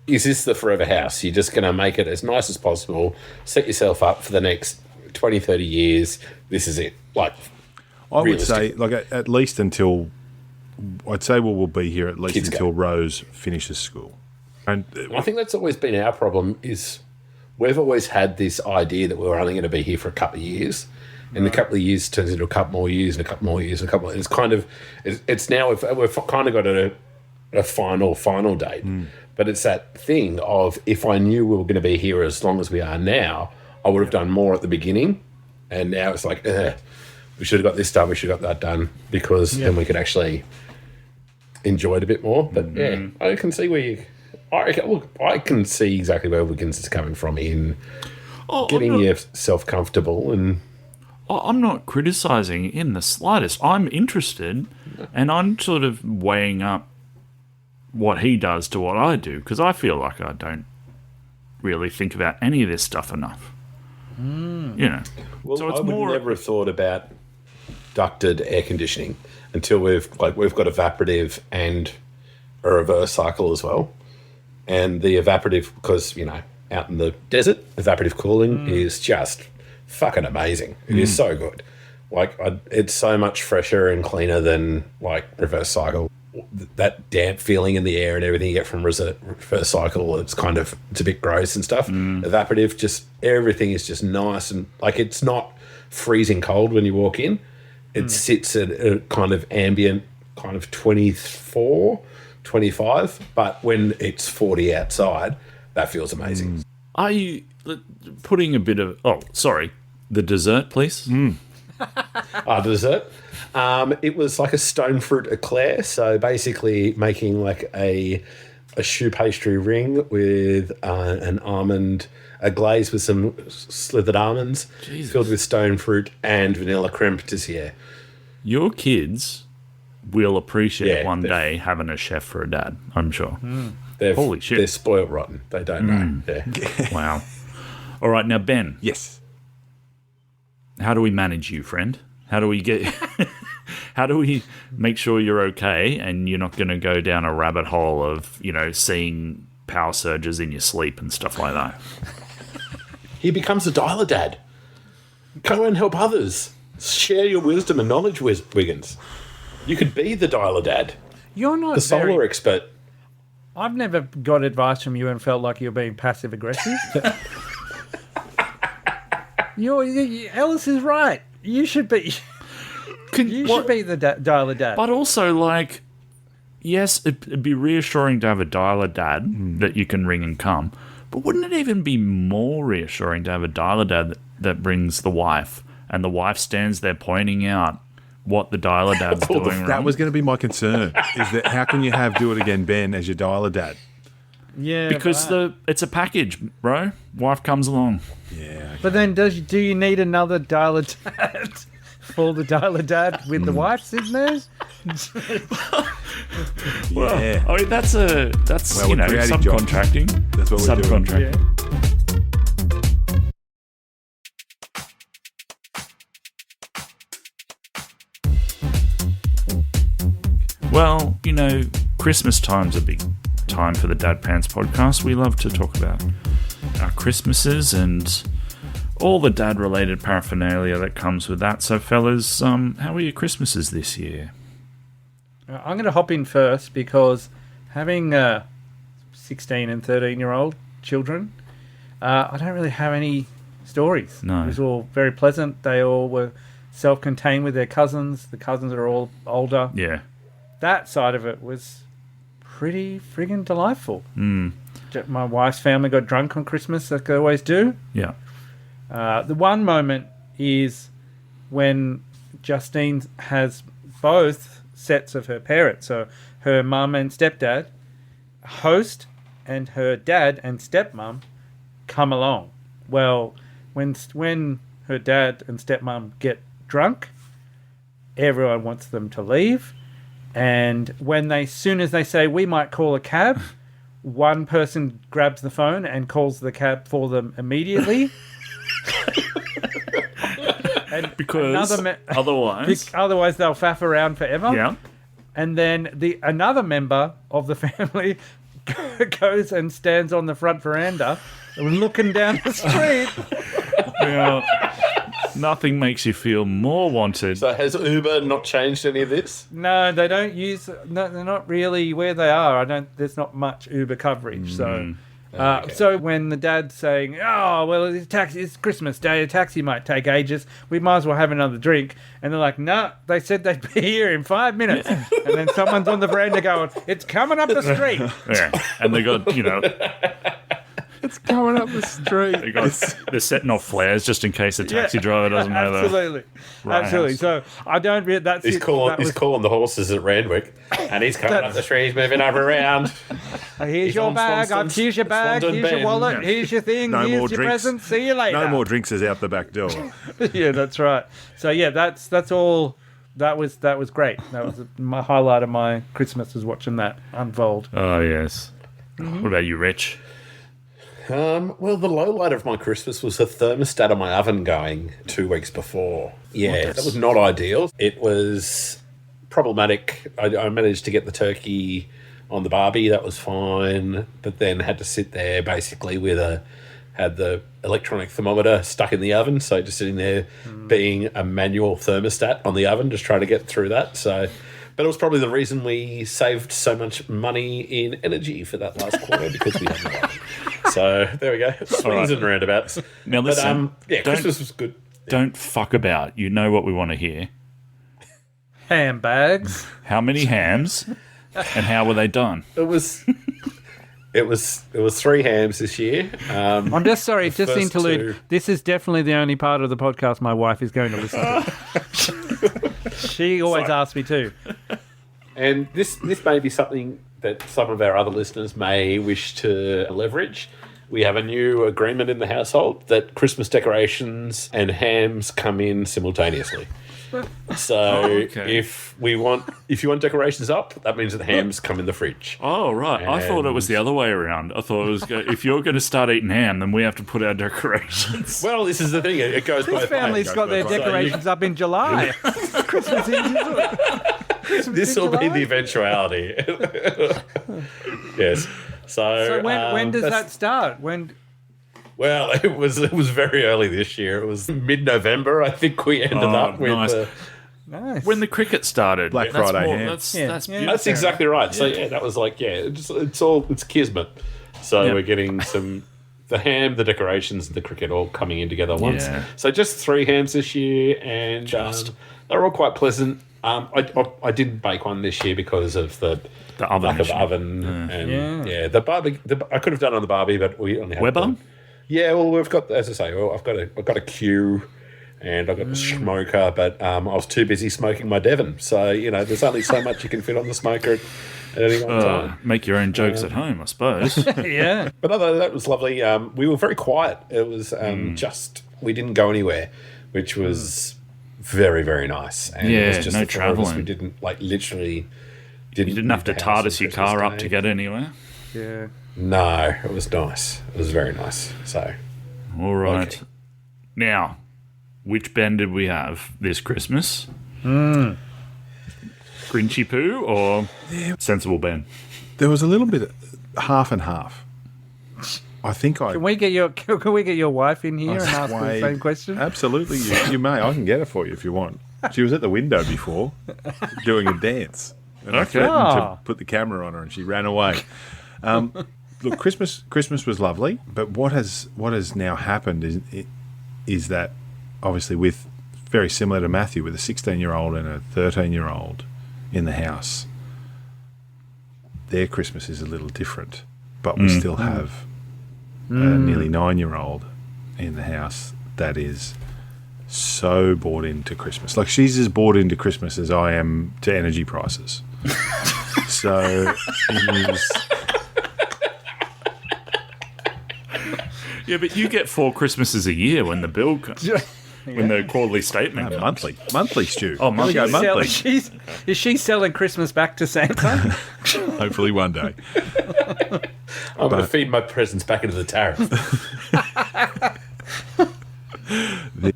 Is this the forever house? You're just going to make it as nice as possible, set yourself up for the next 20, 30 years. This is it. Like, I would say, realistic. like, at least until... I'd say we'll be here at least Kids until go. Rose finishes school. And I think that's always been our problem is we've always had this idea that we're only going to be here for a couple of years. And a couple of years turns into a couple more years and a couple more years and a couple. It's kind of... It's now... We've kind of got a final date. But it's that thing of if I knew we were going to be here as long as we are now, I would have done more at the beginning. And now it's like, we should have got this done, we should have got that done, because then we could actually enjoy it a bit more. But yeah, I can see where you... I can see exactly where Wiggins is coming from in getting yourself comfortable. And I'm not criticising in the slightest. I'm interested, and I'm sort of weighing up what he does to what I do, because I feel like I don't really think about any of this stuff enough. You know. well, So it's I would more- never have thought about ducted air conditioning until we've got evaporative and a reverse cycle as well. And the evaporative, because, out in the desert, evaporative cooling is just fucking amazing. It is so good. Like, it's so much fresher and cleaner than, like, reverse cycle. That damp feeling in the air and everything you get from reverse cycle, it's a bit gross and stuff. Evaporative, just everything is just nice and, like, it's not freezing cold when you walk in. It sits at a kind of ambient, kind of 24, 25, but when it's 40 outside, that feels amazing. Are you putting a bit of... Oh, sorry. The dessert, please? Dessert. It was like a stone fruit eclair, so basically making like a choux pastry ring with an almond, a glaze with some slithered almonds, filled with stone fruit and vanilla creme patissiere. Your kids will appreciate Yeah, one they've- day having a chef for a dad, I'm sure. Holy shit. They're spoiled rotten. They don't know. Yeah. Wow. All right, now, Ben, yes. how do we manage you, friend? How do we get... How do we make sure you're okay and you're not going to go down a rabbit hole of, seeing power surges in your sleep and stuff like that? He becomes a dialer dad. Go and help others. Share your wisdom and knowledge, Wiggins. You could be the dialer dad, You're not the solar expert. I've never got advice from you and felt like you're being passive aggressive. Ellis is right. You should be. You should be the dialer dad. But also, like, yes, it'd be reassuring to have a dialer dad that you can ring and come. But wouldn't it even be more reassuring to have a dialer dad that brings the wife, and the wife stands there pointing out what the dialer dad's doing wrong? That was going to be my concern, is that how can you have Do It Again Ben as your dialer dad? Yeah, Because it's a package, bro. Wife comes along. Yeah. but then do you need another dialer dad for the dialer dad with the wife sitting there? Yeah. I mean, that's Well, we're creating jobs. subcontracting. That's what we're doing. Subcontracting. Well, you know, Christmas time's a big time for the Dad Pants podcast. We love to talk about our Christmases and all the dad-related paraphernalia that comes with that. So, fellas, how were your Christmases this year? I'm going to hop in first because having 16 and 13-year-old children, I don't really have any stories. No. It was all very pleasant. They all were self-contained with their cousins. The cousins are all older. Yeah. That side of it was pretty friggin' delightful. Mm. My wife's family got drunk on Christmas, like they always do. Yeah. The one moment is when Justine has both sets of her parents. So her mum and stepdad host, and her dad and stepmom come along. Well, when her dad and stepmom get drunk, everyone wants them to leave. And soon as they say, we might call a cab, one person grabs the phone and calls the cab for them immediately. And Because otherwise they'll faff around forever. Yeah. And then another member of the family goes and stands on the front veranda looking down the street. Now, nothing makes you feel more wanted. So has Uber not changed any of this? No, they don't use. No, they're not really where they are. There's not much Uber coverage. So, Okay. so when the dad's saying, "Oh, well, it's Christmas Day. A taxi might take ages. We might as well have another drink," and they're like, "No, they said they'd be here in 5 minutes," and then someone's on the veranda going, "It's coming up the street." Yeah. And they got, you know, It's going up the street. they're setting off flares just in case the taxi driver doesn't know the Absolutely, right absolutely. house. So I don't. That's He's it. calling. That He's calling the horses at Randwick, and he's coming up the street. He's moving over around. Here's He's your on bag. Here's your bag. Swanton Here's your Bend. wallet. Here's your thing. No Here's more your drinks. present. See you later. No more drinks is out the back door. Yeah, that's right. So yeah, that's all. That was great. That was my highlight of my Christmas, was watching that unfold. Oh, yes. What about you, Rich? Well, the low light of my Christmas was the thermostat of my oven going 2 weeks before. Yeah, that was not ideal. It was problematic. I managed to get the turkey on the barbie. That was fine. But then had to sit there basically had the electronic thermometer stuck in the oven. So just sitting there being a manual thermostat on the oven, just trying to get through that. So, but it was probably the reason we saved so much money in energy for that last quarter, because we had no oven. So there we go. Swings and roundabouts. Now listen, yeah, Christmas was good. Don't fuck about. You know what we want to hear. Handbags. How many hams and how were they done? It was 3 hams this year. I'm just sorry, just first interlude. two- This is definitely the only part of the podcast my wife is going to listen to. She always asks me too. And this may be something that some of our other listeners may wish to leverage. We have a new agreement in the household that Christmas decorations and hams come in simultaneously. So okay. if you want decorations up, that means that hams come in the fridge. Oh, right. I thought it was the other way around. I thought it was if you're going to start eating ham, then we have to put our decorations. Well, this is the thing. It goes both ways. This family's got their decorations up in July. Christmas in This will be the eventuality. Yes. So when does that start? Well, it was very early this year. It was mid-November. I think we ended up with. nice. Nice. When the cricket started. Black That's Friday more- ham. That's Yeah. beautiful. Yeah. That's exactly right. So yeah, that was like it's kismet. So Yep. we're getting the ham, the decorations, and the cricket all coming in together once. Yeah. So just 3 hams this year, and they're all quite pleasant. I didn't bake one this year because of the oven lack of issue. oven, and the Barbie. I could have done it on the Barbie, but we only had Weber? one. Yeah, well, we've got, as I say, I've got a queue, and I've got the smoker, but I was too busy smoking my Devon. So there's only so much you can fit on the smoker at any one time. Make your own jokes at home, I suppose. Yeah. But other than that, was lovely. We were very quiet. It was we didn't go anywhere, which was very, very nice. And Yeah, it was just no the 4 of us. travelling. We didn't literally. You didn't have to leave the house TARDIS on your car Christmas up Day. to get anywhere. Yeah. No, it was nice. It was very nice. So All right. Okay. Now, which Ben did we have this Christmas? Grinchy Poo or Sensible Ben? There was a little bit half and half. I think I Can we get your wife in here and ask her the same question? Absolutely, you may. I can get it for you if you want. She was at the window before doing a dance, and I threatened to put the camera on her, and she ran away. Look, Christmas was lovely, but what has now happened is that obviously with very similar to Matthew, with a 16-year-old and a 13-year-old in the house, their Christmas is a little different, but we still have a nearly 9-year-old in the house that is so bought into Christmas. Like, she's as bought into Christmas as I am to energy prices. So it is... Yeah, but you get 4 Christmases a year when the bill comes. When the quarterly statement comes. Monthly, Stu. Oh, monthly. Go monthly. Is she selling Christmas back to Santa? Hopefully one day. I'm going to feed my presents back into the tariff.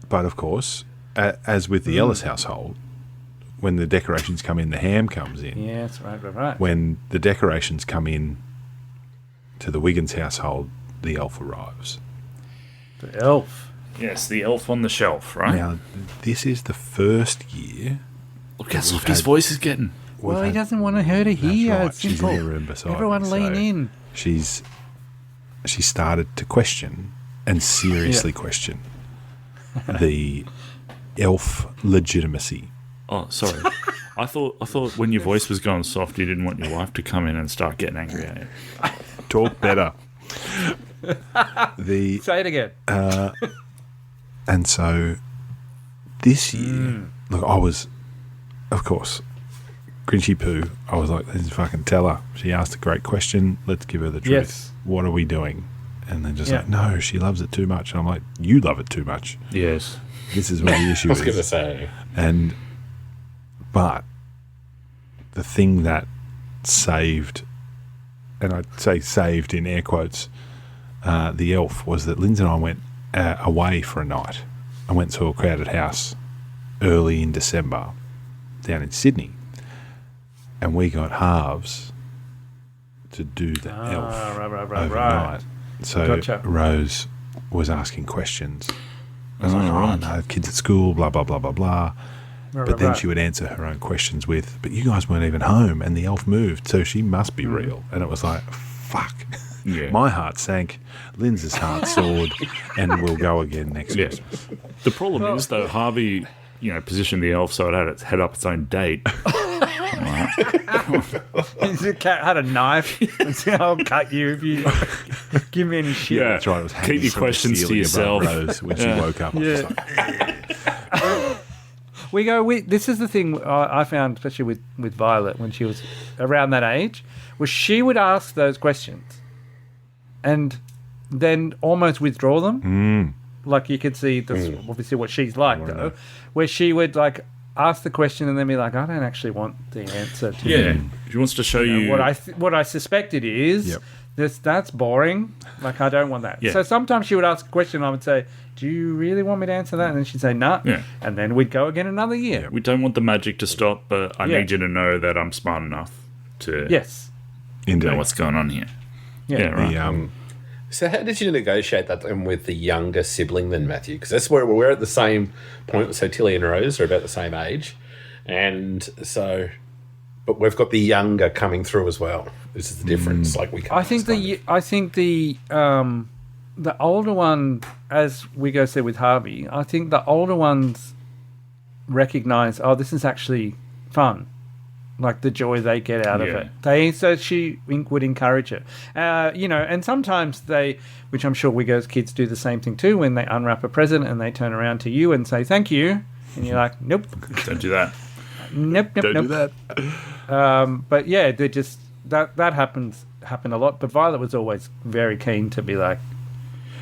But of course, as with the Ellis household, when the decorations come in, the ham comes in. Yes, right. When the decorations come in to the Wiggins household, the elf arrives. The elf. Yes, the elf on the shelf, right? Now, this is the first year. Look how soft his voice is getting. Well, he doesn't want her to hear. Right. It's She's simple. in the room beside Everyone me, lean so in. She started to question and seriously question the elf legitimacy. Oh, sorry. I thought when your voice was going soft, you didn't want your wife to come in and start getting angry at you. Talk better. Say it again. And so this year, look, I was, of course, Grinchy Poo. I was like, let's fucking tell her. She asked a great question. Let's give her the truth. Yes. What are we doing? And then just like, no, she loves it too much. And I'm like, you love it too much. Yes. This is what the issue I is. was going to say. But the thing that saved, and I'd say saved in air quotes, the elf, was that Lindsay and I went away for a night. I went to a crowded house early in December down in Sydney, and we got halves to do the elf overnight. So Gotcha. Rose was asking questions. I was like, oh, no, kids at school, blah, blah, blah, blah, blah. But then she would answer her own questions with, but you guys weren't even home and the elf moved, so she must be real. And it was like, fuck. Yeah. My heart sank, Lindsay's heart soared, and we'll go again next Yeah. Christmas. The problem is, though, Harvey, positioned the elf so it had its head up its own date. The cat had a knife and said, I'll cut you if you give me any shit. Yeah. That's right. It was hanging Keep your from the questions to ceiling above yourself. Rose when she woke up. Yeah. This is the thing I found, especially with Violet, when she was around that age, was she would ask those questions and then almost withdraw them. Like, you could see this, obviously what she's like, though, where she would like ask the question and then be like, I don't actually want the answer to Yeah. She wants to show you. what I suspected is that's boring. Like, I don't want that. Yeah. So sometimes she would ask a question and I would say, do you really want me to answer that? And then she'd say, no. Yeah. And then we'd go again another year. We don't want the magic to stop, but I need you to know that I'm smart enough to Yes. Indeed. know what's going on here. Yeah. Right. So how did you negotiate that then with the younger sibling then, Matthew? Because that's where we're at the same point. So Tilly and Rose are about the same age. And so, but we've got the younger coming through as well. This is the difference. Like, we can't. I think the older one, as we go said with Harvey, I think the older ones recognise, oh, this is actually fun, like the joy they get out of it. So she would encourage it, and sometimes they, which I'm sure Wiggos kids do the same thing too, when they unwrap a present and they turn around to you and say thank you, and you're like, nope, Don't do that. nope, Don't do nope. that. But yeah, they just that happened a lot. But Violet was always very keen to be like,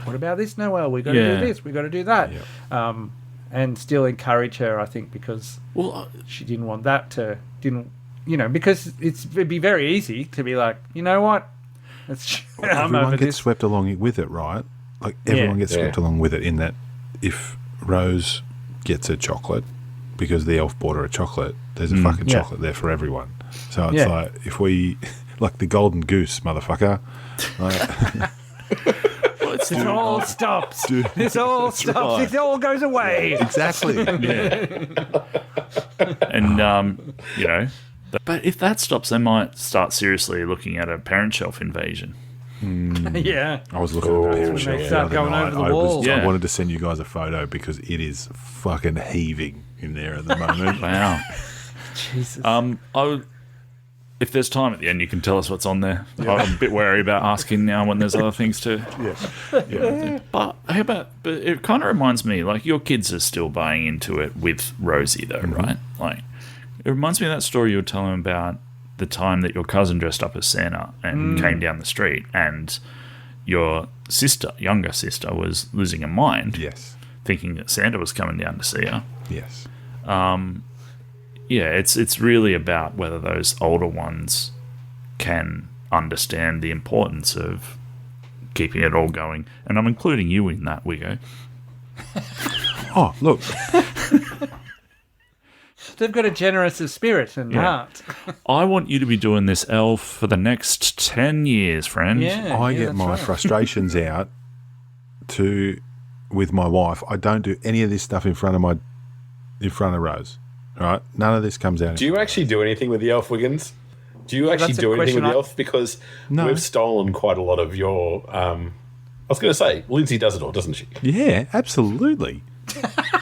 what about this, Noelle? We got to do this. We got to do that. Yeah. And still encourage her, I think, because she didn't want that because it'd be very easy to be like, you know what? I'm Everyone over gets this. swept along with it, right? Like, everyone gets swept along with it, in that if Rose gets a chocolate, because the elf bought her a chocolate, there's a fucking chocolate there for everyone. So it's like, if we, like the golden goose, motherfucker. This all stops. This all stops. right. This all goes away. Exactly. And, but if that stops, they might start seriously looking at a parent shelf invasion. Yeah. I was looking at the parent When shelf they the start other going night. over the walls. I Yeah. wanted to send you guys a photo because it is fucking heaving in there at the moment. Wow. Jesus. If there's time at the end, you can tell us what's on there. I'm a bit wary about asking now when there's other things to. Yeah. But but it kind of reminds me, like, your kids are still buying into it with Rosie, though, right? Like, it reminds me of that story you were telling about the time that your cousin dressed up as Santa and came down the street, and your younger sister, was losing her mind, Yes. thinking that Santa was coming down to see her. Yes. Yeah, it's really about whether those older ones can understand the importance of keeping it all going. And I'm including you in that, Wigo. Oh, look. They've got a generous spirit and heart. I want you to be doing this, Elf, for the next 10 years, friend. I get that's my right. frustrations out with my wife. I don't do any of this stuff in front of Rose. Right? None of this comes out. Do you actually do anything with the elf, Wiggins? Do you actually that's a do anything with question the elf? Because No. we've stolen quite a lot of your. I was going to say, Lindsay does it all, doesn't she? Yeah, absolutely.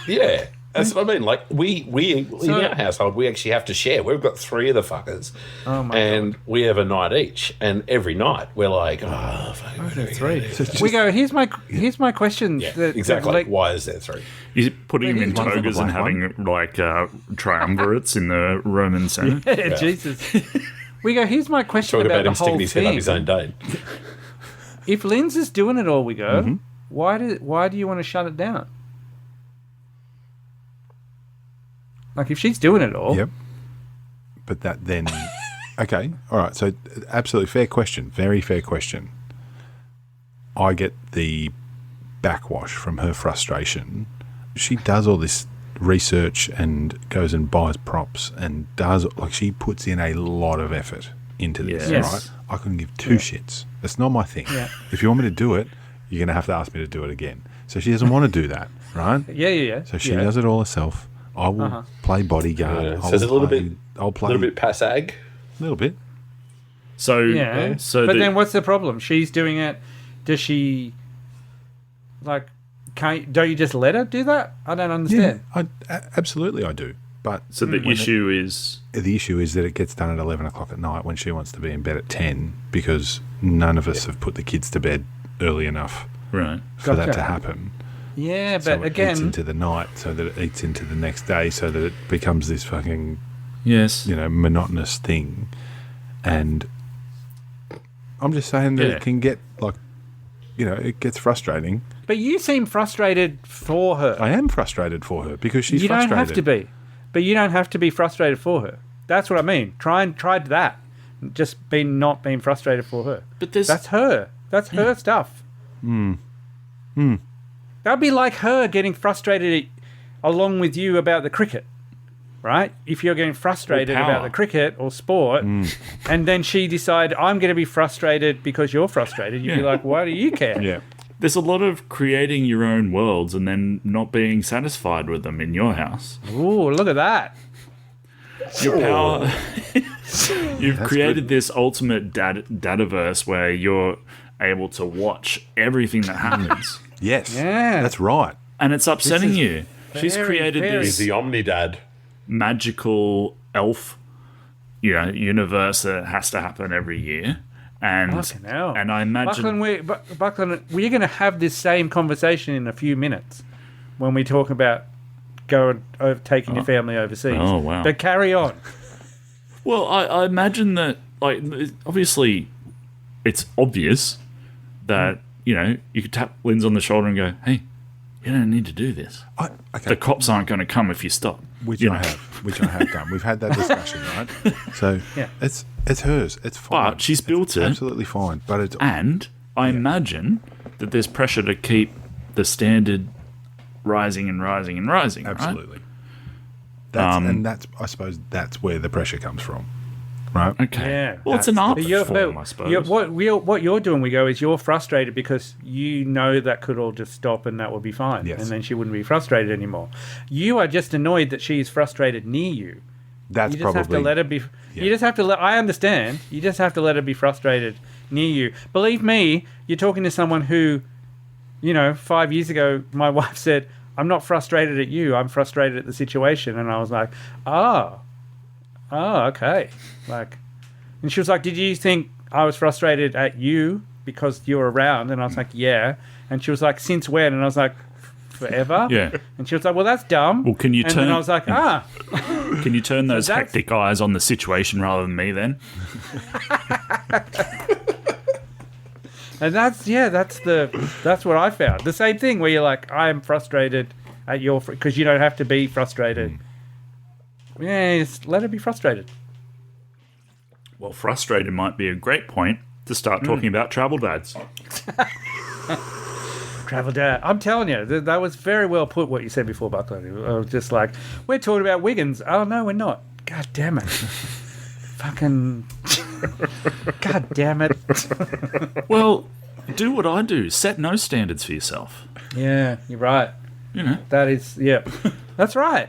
Yeah, that's what I mean. Like we in our household, we actually have to share. We've got 3 of the fuckers, and we have a night each. And every night we're like, oh, fuck, what are we gonna do? We go. Here's my question. Yeah, that- exactly. that, like, Why is there 3? You're putting them in One for the togas and black having, like, triumvirates in the Roman Senate. yeah, Jesus. We go. Here's my question Talk about about the him sticking whole his head up thing. his own date. If Lynn's is doing it all, we go. Why do you want to shut it down? Like, if she's doing it all, Yep. But that then... Okay, all right. So absolutely fair question. Very fair question. I get the backwash from her frustration. She does all this research and goes and buys props and does... Like, she puts in a lot of effort into this, Yes. right? I couldn't give 2 shits. That's not my thing. Yeah. If you want me to do it, you're going to have to ask me to do it again. So she doesn't want to do that, right? yeah. So she does it all herself. I will play bodyguard. Yeah. I'll So it's a little play- bit- I'll play A little bit passag. a little bit. So, Yeah. so but the- then what's the problem? She's doing it. Does she, like, don't you just let her do that? I don't understand. Absolutely I do. But so the issue is... the issue is that it gets done at 11 o'clock at night when she wants to be in bed at 10 because none of us have put the kids to bed early enough Right. for that Gotcha. to happen. Yeah, So but it eats again, into the night so that it eats into the next day so that it becomes this fucking, Yes. monotonous thing. And I'm just saying that Yeah. it can get, like, it gets frustrating. but you seem frustrated for her. I am frustrated for her because she's You don't frustrated. have to be, but you don't have to be frustrated for her. That's what I mean. Try that. Just not being frustrated for her. But there's... That's her. That's her stuff. That'd be like her getting frustrated along with you about the cricket, right? If you're getting frustrated Or power. about the cricket or sport, and then she decide I'm going to be frustrated because you're frustrated, you'd be Yeah. like, why do you care? Yeah. There's a lot of creating your own worlds and then not being satisfied with them in your house. Ooh, look at that. Your power... You've created this ultimate dataverse where you're able to watch everything that happens. Yes. Yeah. That's right. And it's upsetting is you. She's very, created very- He's this the Omnidad. magical elf, universe that has to happen every year. And Fucking hell. and I imagine Buckland, we're going to have this same conversation in a few minutes when we talk about taking your family overseas. Oh, wow. But carry on. Well, I imagine that, like, obviously, it's obvious that, you could tap Linz on the shoulder and go, hey, you don't need to do this. Okay. The cops aren't going to come if you stop. Which You I know. have. Which I have done. We've had that discussion, right? So Yeah. it's hers. It's fine. But she's It's built it. absolutely fine. But it's And I imagine that there's pressure to keep the standard rising and rising and rising. right? absolutely. That's I suppose that's where the pressure comes from, right? Okay. Yeah. Well, it's an art But form, I suppose. what you're doing, we go, is you're frustrated because you know that could all just stop and that would be fine. Yes. And then she wouldn't be frustrated anymore. You are just annoyed that she's frustrated near you. That's You just have to probably let her be. Yeah. You just have to let. I understand. You just have to let her be frustrated near you. Believe me, you're talking to someone who, 5 years ago, my wife said, "I'm not frustrated at you. I'm frustrated at the situation." And I was like, "Oh, okay." And she was like, "Did you think I was frustrated at you because you're around?" And I was like, "Yeah." And she was like, "Since when?" And I was like, "Forever." Yeah. And she was like, "Well, that's dumb." Well, can you and turn? then I was like, Can you turn those that's- hectic eyes on the situation rather than me then? And that's what I found. The same thing where you're like, I'm frustrated at your, because you don't have to be frustrated. Yeah, just let her be frustrated. Well, frustrated might be a great point to start talking about travel dads. Travel dad. I'm telling you, that was very well put what you said before, Buckley. I was just like, we're talking about Wiggins. Oh, no, we're not. God damn it. Fucking. God damn it. Well, do what I do. Set no standards for yourself. Yeah, you're right. That is, yeah. That's right.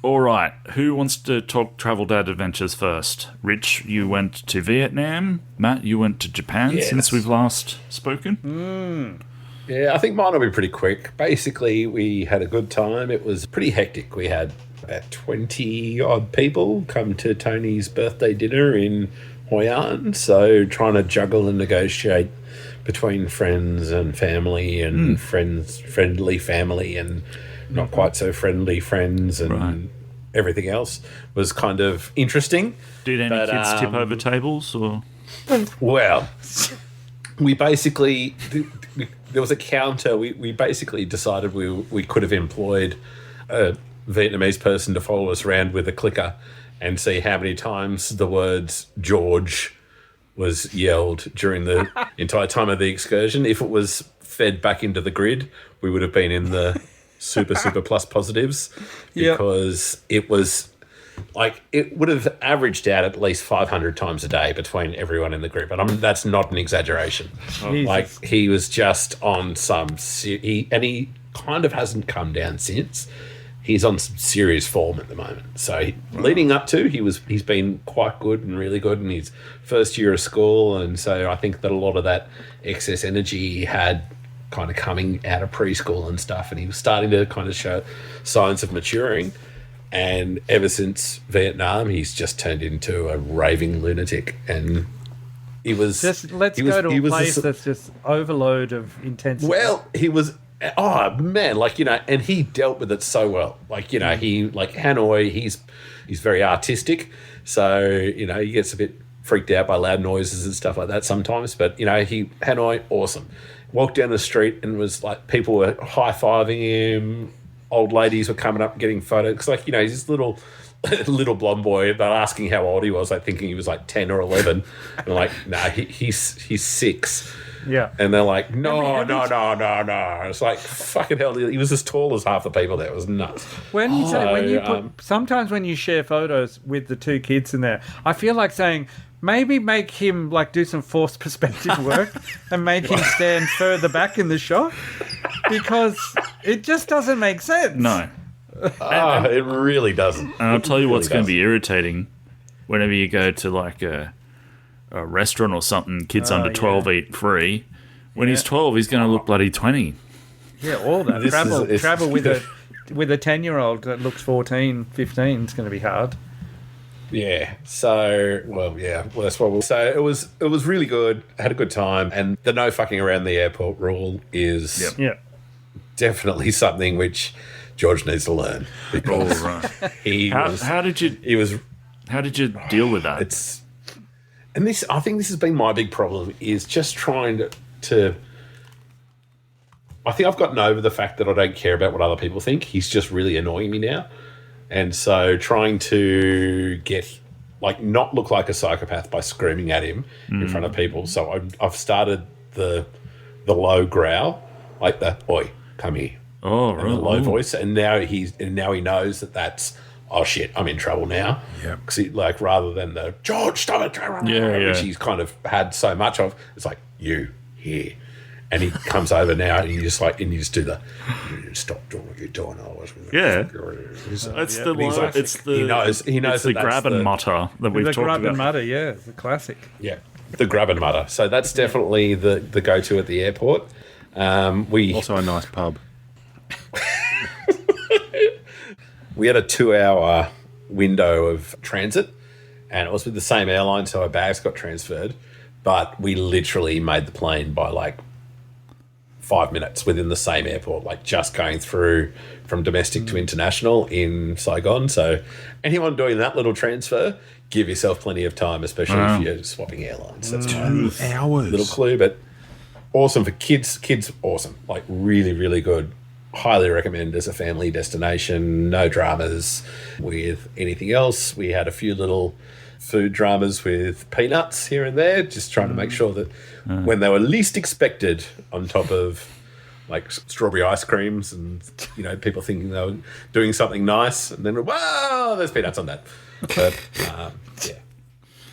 All right. Who wants to talk travel dad adventures first? Rich, you went to Vietnam. Matt, you went to Japan Yes. since we've last spoken. Yeah, I think mine will be pretty quick. Basically, we had a good time. It was pretty hectic. We had about 20-odd people come to Tony's birthday dinner in Hoi An. So trying to juggle and negotiate between friends and family and friendly family and not quite so friendly friends and everything else was kind of interesting. Did any kids tip over tables or? Well, we basically there was a counter. We basically decided we could have employed a Vietnamese person to follow us around with a clicker and see how many times the words George was yelled during the entire time of the excursion. If it was fed back into the grid, we would have been in the super plus positives because it was like it would have averaged out at least 500 times a day between everyone in the group, and that's not an exaggeration. Like he was just on some, he kind of hasn't come down since. He's on some serious form at the moment. So leading up to, he's been quite good and really good in his first year of school, and so I think that a lot of that excess energy he had kind of coming out of preschool and stuff, and he was starting to kind of show signs of maturing. And ever since Vietnam, he's just turned into a raving lunatic. And he was Let's go to a place that's just overload of intensity. Well, he was. Oh man, and he dealt with it so well. He Hanoi. He's very artistic, so he gets a bit freaked out by loud noises and stuff like that sometimes. But Hanoi, awesome. Walked down the street and was like people were high fiving him. Old ladies were coming up and getting photos. He's this little blonde boy. They're asking how old he was, thinking he was 10 or 11. And I'm like, nah, he's 6. Yeah. And they're like, no. It's like, fucking hell, he was as tall as half the people there. It was nuts. Sometimes when you share photos with the two kids in there, I feel like saying, maybe make him do some forced perspective work and make him stand further back in the shot, because it just doesn't make sense. No. It really doesn't. And I'll tell you what's going to be irritating whenever you go to a restaurant or something, kids under 12 eat free. When he's 12, he's going to look bloody 20. Yeah, all that. Travel with a 10-year-old that looks 14, 15 is going to be hard. Yeah. So, that's what So it was really good. Had a good time, and the no fucking around the airport rule is definitely something which George needs to learn. Because How did you deal with that? I think this has been my big problem, is just trying to I think I've gotten over the fact that I don't care about what other people think. He's just really annoying me now. And so trying to get, not look like a psychopath by screaming at him in front of people. So I've started the low growl, like the, oi, come here. Oh, in a right. low voice, and now he knows that that's, oh shit, I'm in trouble now. Yeah. Because like rather than the George, stop it, Yeah. which he's kind of had so much of, it's like you here, and he comes over now, and you just do the stop doing what you're doing. Yeah. It's It's the the like, it's the he knows it's the that grab and mutter that we've The talked grub about. and mutter, yeah, it's a classic. Yeah, the grab and mutter. So that's definitely the go-to at the airport. We Also a nice pub. we had a 2-hour window of transit, and it was with the same airline, so our bags got transferred. But we literally made the plane by like 5 minutes within the same airport, like just going through from domestic to international in Saigon. So anyone doing that little transfer, give yourself plenty of time, especially if you're swapping airlines. That's my 2 hours. little clue, but awesome for kids. Kids, awesome. Like really, really good. Highly recommend as a family destination. No dramas with anything else. We had a few little food dramas with peanuts here and there, just trying to make sure that when they were least expected, on top of like strawberry ice creams and, you know, people thinking they were doing something nice, and then, whoa, there's peanuts on that. But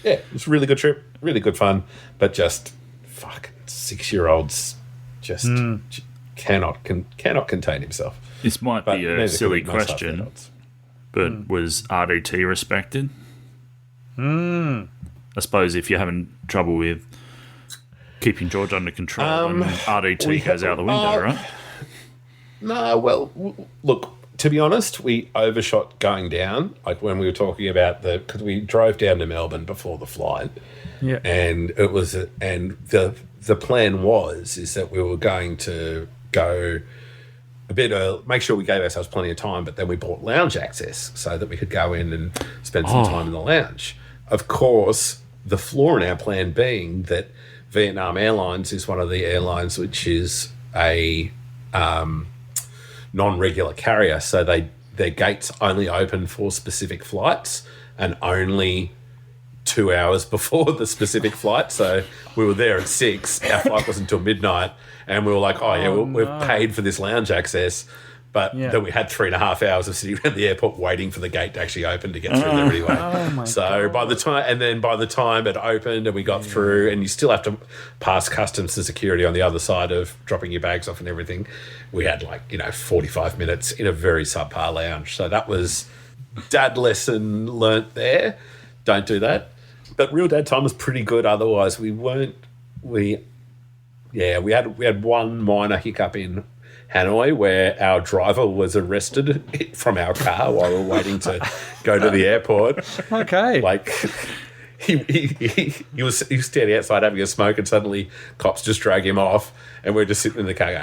yeah, it was a really good trip, really good fun, but just fucking 6-year-olds just cannot contain himself. This might But be a neither silly can most question, adults. but was RDT respected? I suppose if you're having trouble with keeping George under control, and RDT goes out the window, right? No, well, look, to be honest, we overshot going down. Like when we were talking about because we drove down to Melbourne before the flight, Yeah. and it was, and the plan is that we were going to go a bit, make sure we gave ourselves plenty of time, but then we bought lounge access so that we could go in and spend some time in the lounge. Of course, the flaw in our plan being that Vietnam Airlines is one of the airlines which is a non-regular carrier, so their gates only open for specific flights and only 2 hours before the specific flight. So we were there at 6. Our flight wasn't until midnight, and we were like, "Oh yeah, we've paid for this lounge access." But then we had 3.5 hours of sitting around the airport waiting for the gate to actually open to get through there anyway. So by the time it opened and we got through, and you still have to pass customs and security on the other side of dropping your bags off and everything, we had 45 minutes in a very subpar lounge. So that was dad lesson learnt there. Don't do that. But real dad time was pretty good. Otherwise, we had one minor hiccup in Hanoi where our driver was arrested from our car while we were waiting to go to the airport. Okay. Like he was standing outside having a smoke, and suddenly cops just drag him off, and we're just sitting in the car going,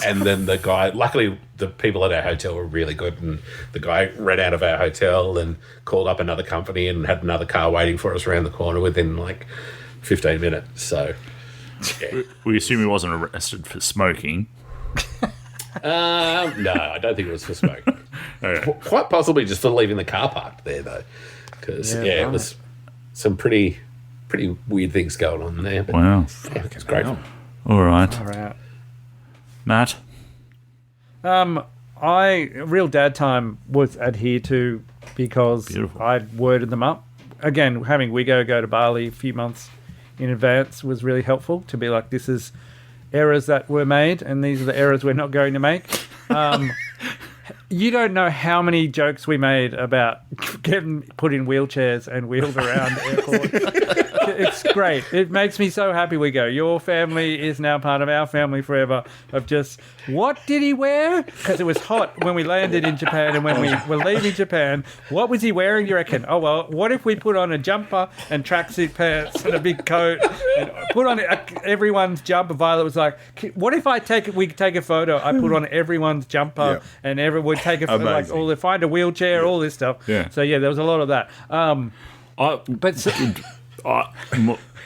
and then the guy, luckily the people at our hotel were really good, and the guy ran out of our hotel and called up another company and had another car waiting for us around the corner within 15 minutes. So yeah. We assume he wasn't arrested for smoking. No, I don't think it was for smoking. Okay. Quite possibly just for leaving the car parked there, though, because it was some pretty weird things going on there. But Wow. yeah, it's great. All right. All right. Matt? Real dad time was adhered to because Beautiful. I'd worded them up. Again, having Wigo go to Bali a few months in advance was really helpful to be like, this is errors that were made and these are the errors we're not going to make. You don't know how many jokes we made about getting put in wheelchairs and wheeled around airports. It's great. It makes me so happy. We go, your family is now part of our family forever. Of just, what did he wear? Because it was hot when we landed in Japan, and when we were leaving Japan, what was he wearing, you reckon? Oh, well, what if we put on a jumper and tracksuit pants and a big coat and put on everyone's jumper? Violet was like, what if we take a photo? I put on everyone's jumper and everyone would take a photo, find a wheelchair, all this stuff. Yeah. So, yeah, there was a lot of that.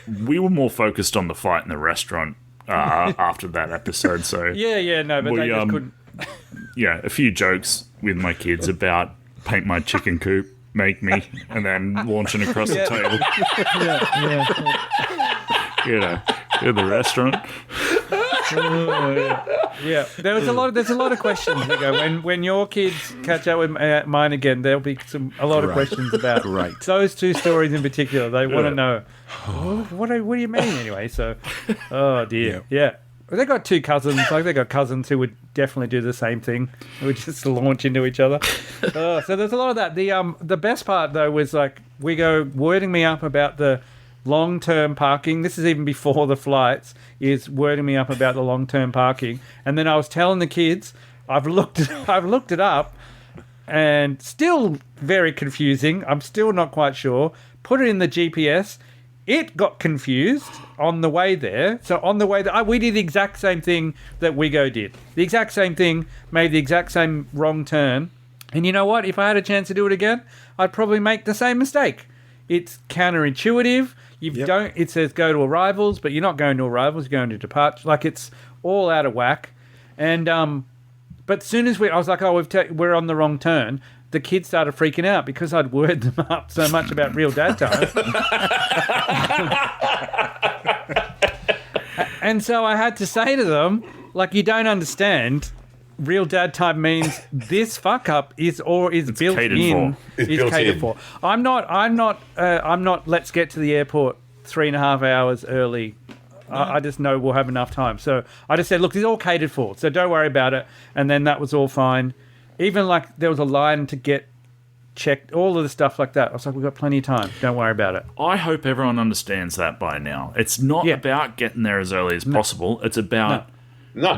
We were more focused on the fight in the restaurant after that episode. So but they just couldn't. Yeah, a few jokes with my kids about paint my chicken coop, make me, and then launching across the table. You know, in the restaurant. Yeah, there's a lot of questions. Nico. When your kids catch up with mine again, there'll be a lot of questions about those two stories in particular. They want to know what do you mean anyway. So, oh dear, yeah. Well, they got two cousins. Like they got cousins who would definitely do the same thing. They would just launch into each other. So there's a lot of that. The best part though was like we go wording me up about the long-term parking. This is even before the flights. Is wording me up about the long-term parking, and then I was telling the kids I've looked it up, and still very confusing. I'm still not quite sure. Put it in the GPS. It got confused on the way there. So on the way there, we did the exact same thing that Wigo did. The exact same thing, made the exact same wrong turn. And you know what? If I had a chance to do it again, I'd probably make the same mistake. It's counterintuitive. It says go to arrivals, but you're not going to arrivals. You're going to departure. Like it's all out of whack. And but as soon as I was like, oh, we're on the wrong turn. The kids started freaking out because I'd worded them up so much about real dad time. And so I had to say to them, like, you don't understand. Real dad time means this fuck up is built in. Is catered for. I'm not. Let's get to the airport 3.5 hours early. No. I just know we'll have enough time. So I just said, look, this is all catered for. So don't worry about it. And then that was all fine. Even like there was a line to get checked, all of the stuff like that. I was like, we've got plenty of time. Don't worry about it. I hope everyone understands that by now. It's not about getting there as early as possible. It's about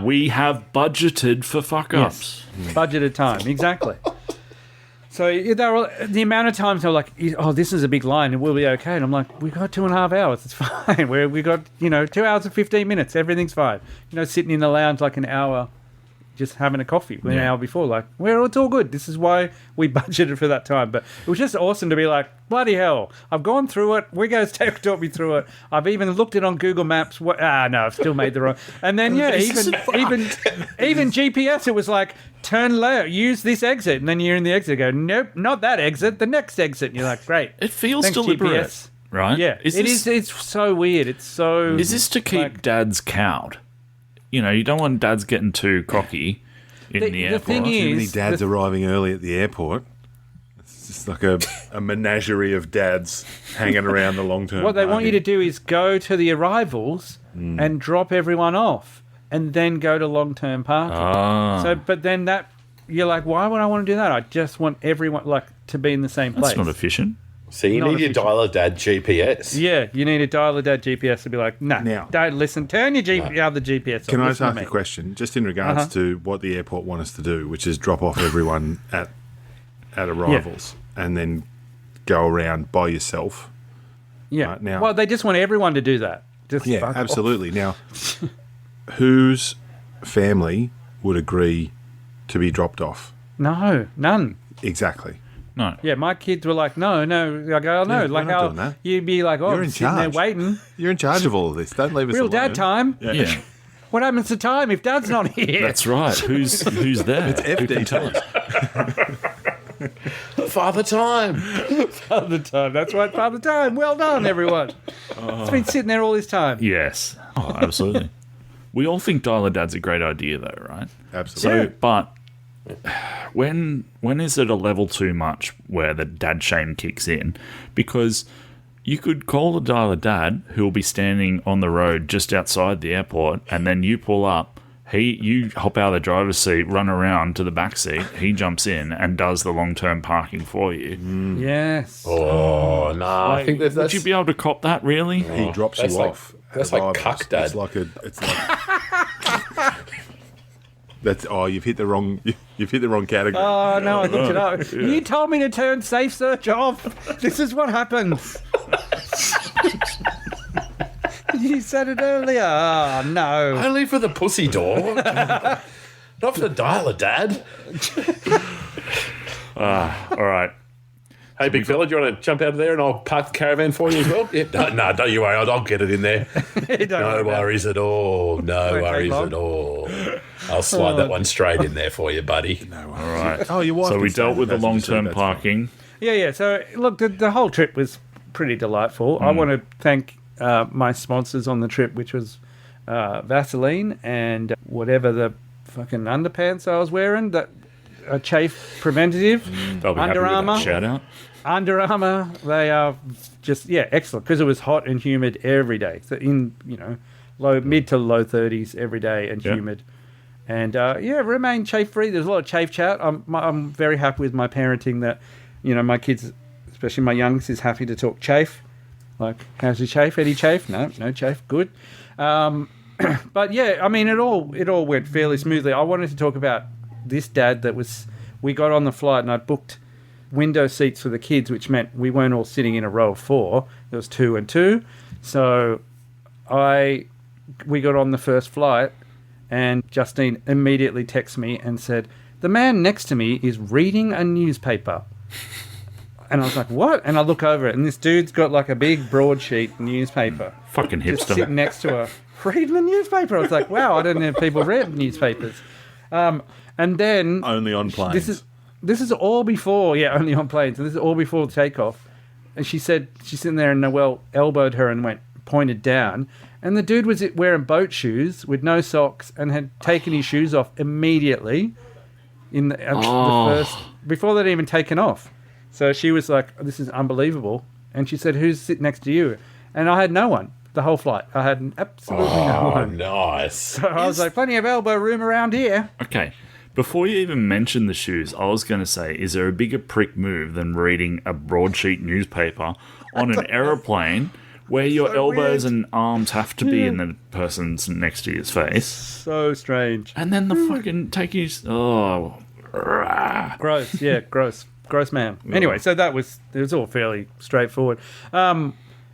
we have budgeted for fuck-ups. Yes. Budgeted time, exactly. So the amount of times they're like, oh, this is a big line and we'll be okay. And I'm like, we've got 2.5 hours. It's fine. We got, 2 hours and 15 minutes. Everything's fine. Sitting in the lounge like an hour, just having a coffee an hour before. Like, it's all good. This is why we budgeted for that time. But it was just awesome to be like, bloody hell, I've gone through it. Wigo's taught me through it. I've even looked it on Google Maps. No, I've still made the wrong. And then, even GPS, it was like, turn left, use this exit. And then you're in the exit, go, nope, not that exit, the next exit. And you're like, great. It feels deliberate, GPS. Right? Yeah, it's so weird. It's so... Is this to keep dads cowed? You don't want dads getting too cocky in the airport. The thing is, too many dads arriving early at the airport. It's just like a menagerie of dads hanging around the long-term What they want you to do is go to the arrivals and drop everyone off and then go to long-term parking. So, but then you're like, why would I want to do that? I just want everyone to be in the same place. That's not efficient. So you need your dial-a-dad GPS. Yeah, you need a dial-a-dad GPS to be like, don't listen. Turn your other GPS off. Can I just ask a question? Just in regards to what the airport want us to do, which is drop off everyone at arrivals and then go around by yourself. Yeah. Now, well, they just want everyone to do that. Absolutely. Now, whose family would agree to be dropped off? No, none. Exactly. No. Yeah, my kids were like, no. I go, no. Like how you'd be like, you're in sitting charge. there waiting. You're in charge of all of this. Don't leave us Real alone. dad time. Yeah. What happens to time if dad's not here? That's right. Who's there? It's FD. Who can tell us? Father time. Father time. That's right, father time. Well done, everyone. It's been sitting there all this time. Yes. Oh, absolutely. We all think dial-a-dad's a great idea, though, right? Absolutely. So, but when is it a level too much where the dad shame kicks in? Because you could call a dial-a-dad who will be standing on the road just outside the airport, and then you pull up. You hop out of the driver's seat, run around to the back seat. He jumps in and does the long-term parking for you. Yes. Oh no! I think that's. Would you be able to cop that? Really? He drops you off. That's like cuck dad. It's like that's you've hit the wrong category. Oh no, I looked it up. Yeah. You told me to turn safe search off. This is what happens. You said it earlier. Oh no. Only for the pussy door. Not for the dial-a-dad. All right. Hey, big fella, do you want to jump out of there and I'll park the caravan for you as well? Yeah. No, don't you worry. I'll get it in there. No worries at all. No worries at all. I'll slide that one straight in there for you, buddy. No All right. Oh, your wife. So we dealt with the long-term parking. Yeah. So look, the whole trip was pretty delightful. I want to thank my sponsors on the trip, which was Vaseline and whatever the fucking underpants I was wearing that are chafe preventative. They'll be happy Under with that Armour. shout out. Under Armour, they are just excellent because it was hot and humid every day. So in mid to low 30s every day and humid, and remain chafe free. There's a lot of chafe chat. I'm very happy with my parenting. That my kids, especially my youngest, is happy to talk chafe. Like, how's your chafe? Any chafe? No chafe. Good. But yeah, I mean, it all went fairly smoothly. I wanted to talk about this dad we got on the flight and I booked window seats for the kids, which meant we weren't all sitting in a row of 4. There was 2 and 2. So we got on the first flight and Justine immediately texted me and said, the man next to me is reading a newspaper. And I was like, what? And I look over it and this dude's got like a big broadsheet newspaper. Fucking Just hipster. sitting next to her, reading the newspaper. I was like, wow, I didn't know people read newspapers. And then Only on planes. This is all before, only on planes. And this is all before takeoff. And she said she's sitting there and Noelle elbowed her and pointed down. And the dude was wearing boat shoes with no socks and had taken his shoes off immediately in the first before they'd even taken off. So she was like, "This is unbelievable." And she said, "Who's sitting next to you?" And I had no one the whole flight. I had absolutely no one. Nice. So I was like, "Plenty of elbow room around here." Okay. Before you even mention the shoes, I was going to say, is there a bigger prick move than reading a broadsheet newspaper on an aeroplane where your elbows and arms have to be in the person's next to his face? So strange. And then the fucking take his... Oh. Gross. Yeah, gross. Gross man. Anyway, so it was all fairly straightforward.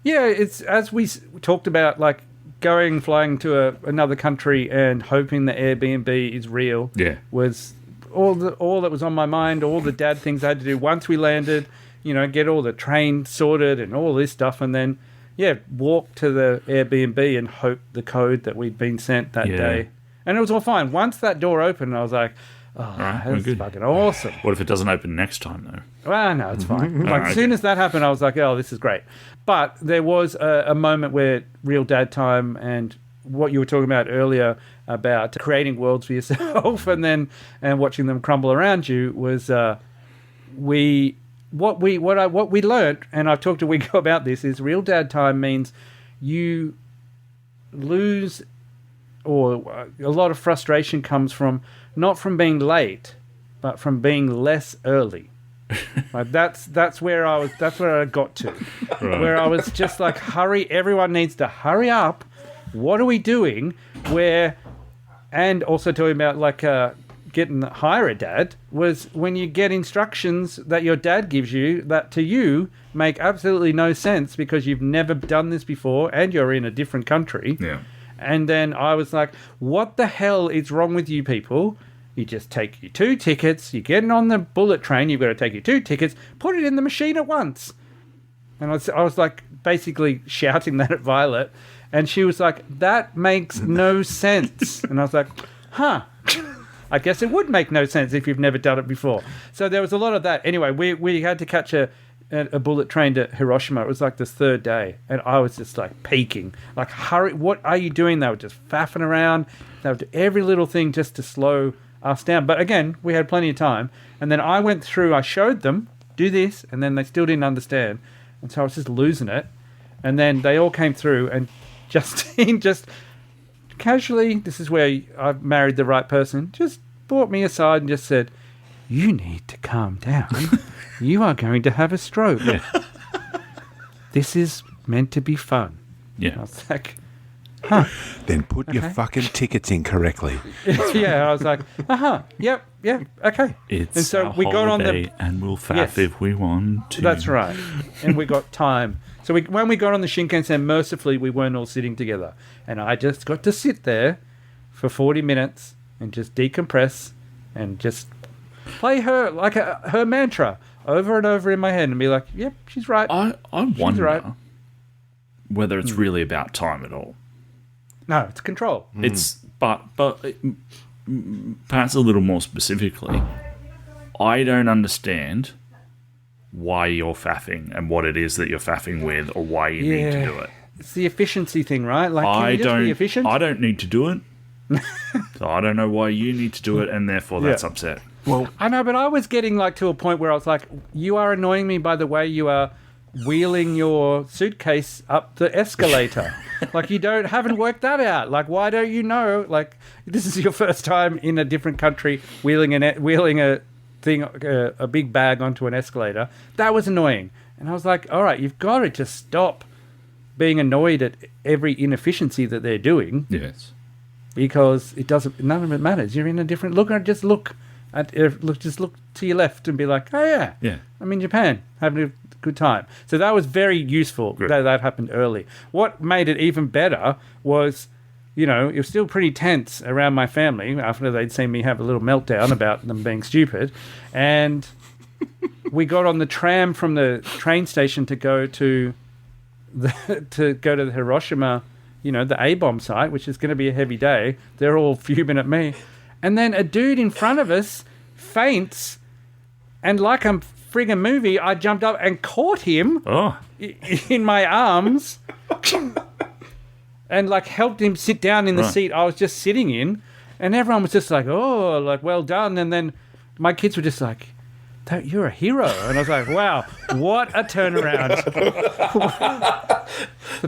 It's as we talked about, like, flying to another country and hoping the Airbnb is real was all that was on my mind, all the dad things I had to do once we landed, get all the train sorted and all this stuff, and then, walk to the Airbnb and hope the code that we'd been sent that day. And it was all fine. Once that door opened, I was like, that's fucking awesome. What if it doesn't open next time, though? Well, no, it's fine. As soon as that happened, I was like, oh, this is great. But there was a moment where real dad time and what you were talking about earlier about creating worlds for yourself and watching them crumble around you was what we learnt, and I've talked to Wigo about this, is real dad time means you lose, or a lot of frustration comes from not from being late, but from being less early. Like that's where I was. That's where I got to, where I was just like, hurry! Everyone needs to hurry up. What are we doing? And also talking about like hire a dad was when you get instructions that your dad gives you that to you make absolutely no sense because you've never done this before and you're in a different country. Yeah. And then I was like, what the hell is wrong with you people? You just take your 2 tickets, you're getting on the bullet train, you've got to take your 2 tickets, put it in the machine at once. And I was like basically shouting that at Violet. And she was like, that makes no sense. And I was like, I guess it would make no sense if you've never done it before. So there was a lot of that. Anyway, we had to catch a bullet train to Hiroshima. It was like the 3rd day. And I was just like peaking. Like, hurry, what are you doing? They were just faffing around. They would do every little thing just to slow us down. But again, we had plenty of time. And then I went through, I showed them, do this, and then they still didn't understand. And so I was just losing it. And then they all came through, and Justine just casually, this is where I've married the right person, just brought me aside and just said, you need to calm down. You are going to have a stroke. Yeah. This is meant to be fun. Yeah. I was like, Then put your fucking tickets in correctly. yeah, I was like, yep, okay. It's and so our we got on holiday the, and we'll faff Yes. if we want to. that's right, and we got time. So when we got on the Shinkansen, mercifully, we weren't all sitting together, and I just got to sit there for 40 minutes and just decompress and just play her like her mantra over and over in my head and be like, yep, she's right. I wonder right. whether it's really about time at all. No, it's control. It's but perhaps a little more specifically, I don't understand why you're faffing and what it is that you're faffing with, or why you need to do it. It's the efficiency thing, right? Like, can you just be efficient? I don't need to do it. So I don't know why you need to do it, and therefore that's upset. Well, I know, but I was getting like to a point where I was like, you are annoying me by the way you are wheeling your suitcase up the escalator. Like you haven't worked that out. Like why don't you know? Like this is your first time in a different country wheeling a big bag onto an escalator. That was annoying. And I was like, all right, you've got to just stop being annoyed at every inefficiency that they're doing. Yes. Because none of it matters. You're in a different look. Just look to your left and be like, oh yeah, I'm in Japan having a good time. So that was very useful. That happened early. What made it even better was, it was still pretty tense around my family after they'd seen me have a little meltdown about them being stupid, and we got on the tram from the train station to go to the Hiroshima. The A-bomb site, which is going to be a heavy day. They're all fuming at me. And then a dude in front of us faints, and like a friggin' movie, I jumped up and caught him in my arms and like helped him sit down in the seat I was just sitting in. And everyone was just like, oh, like, well done. And then my kids were just like, you're a hero. And I was like, wow, what a turnaround.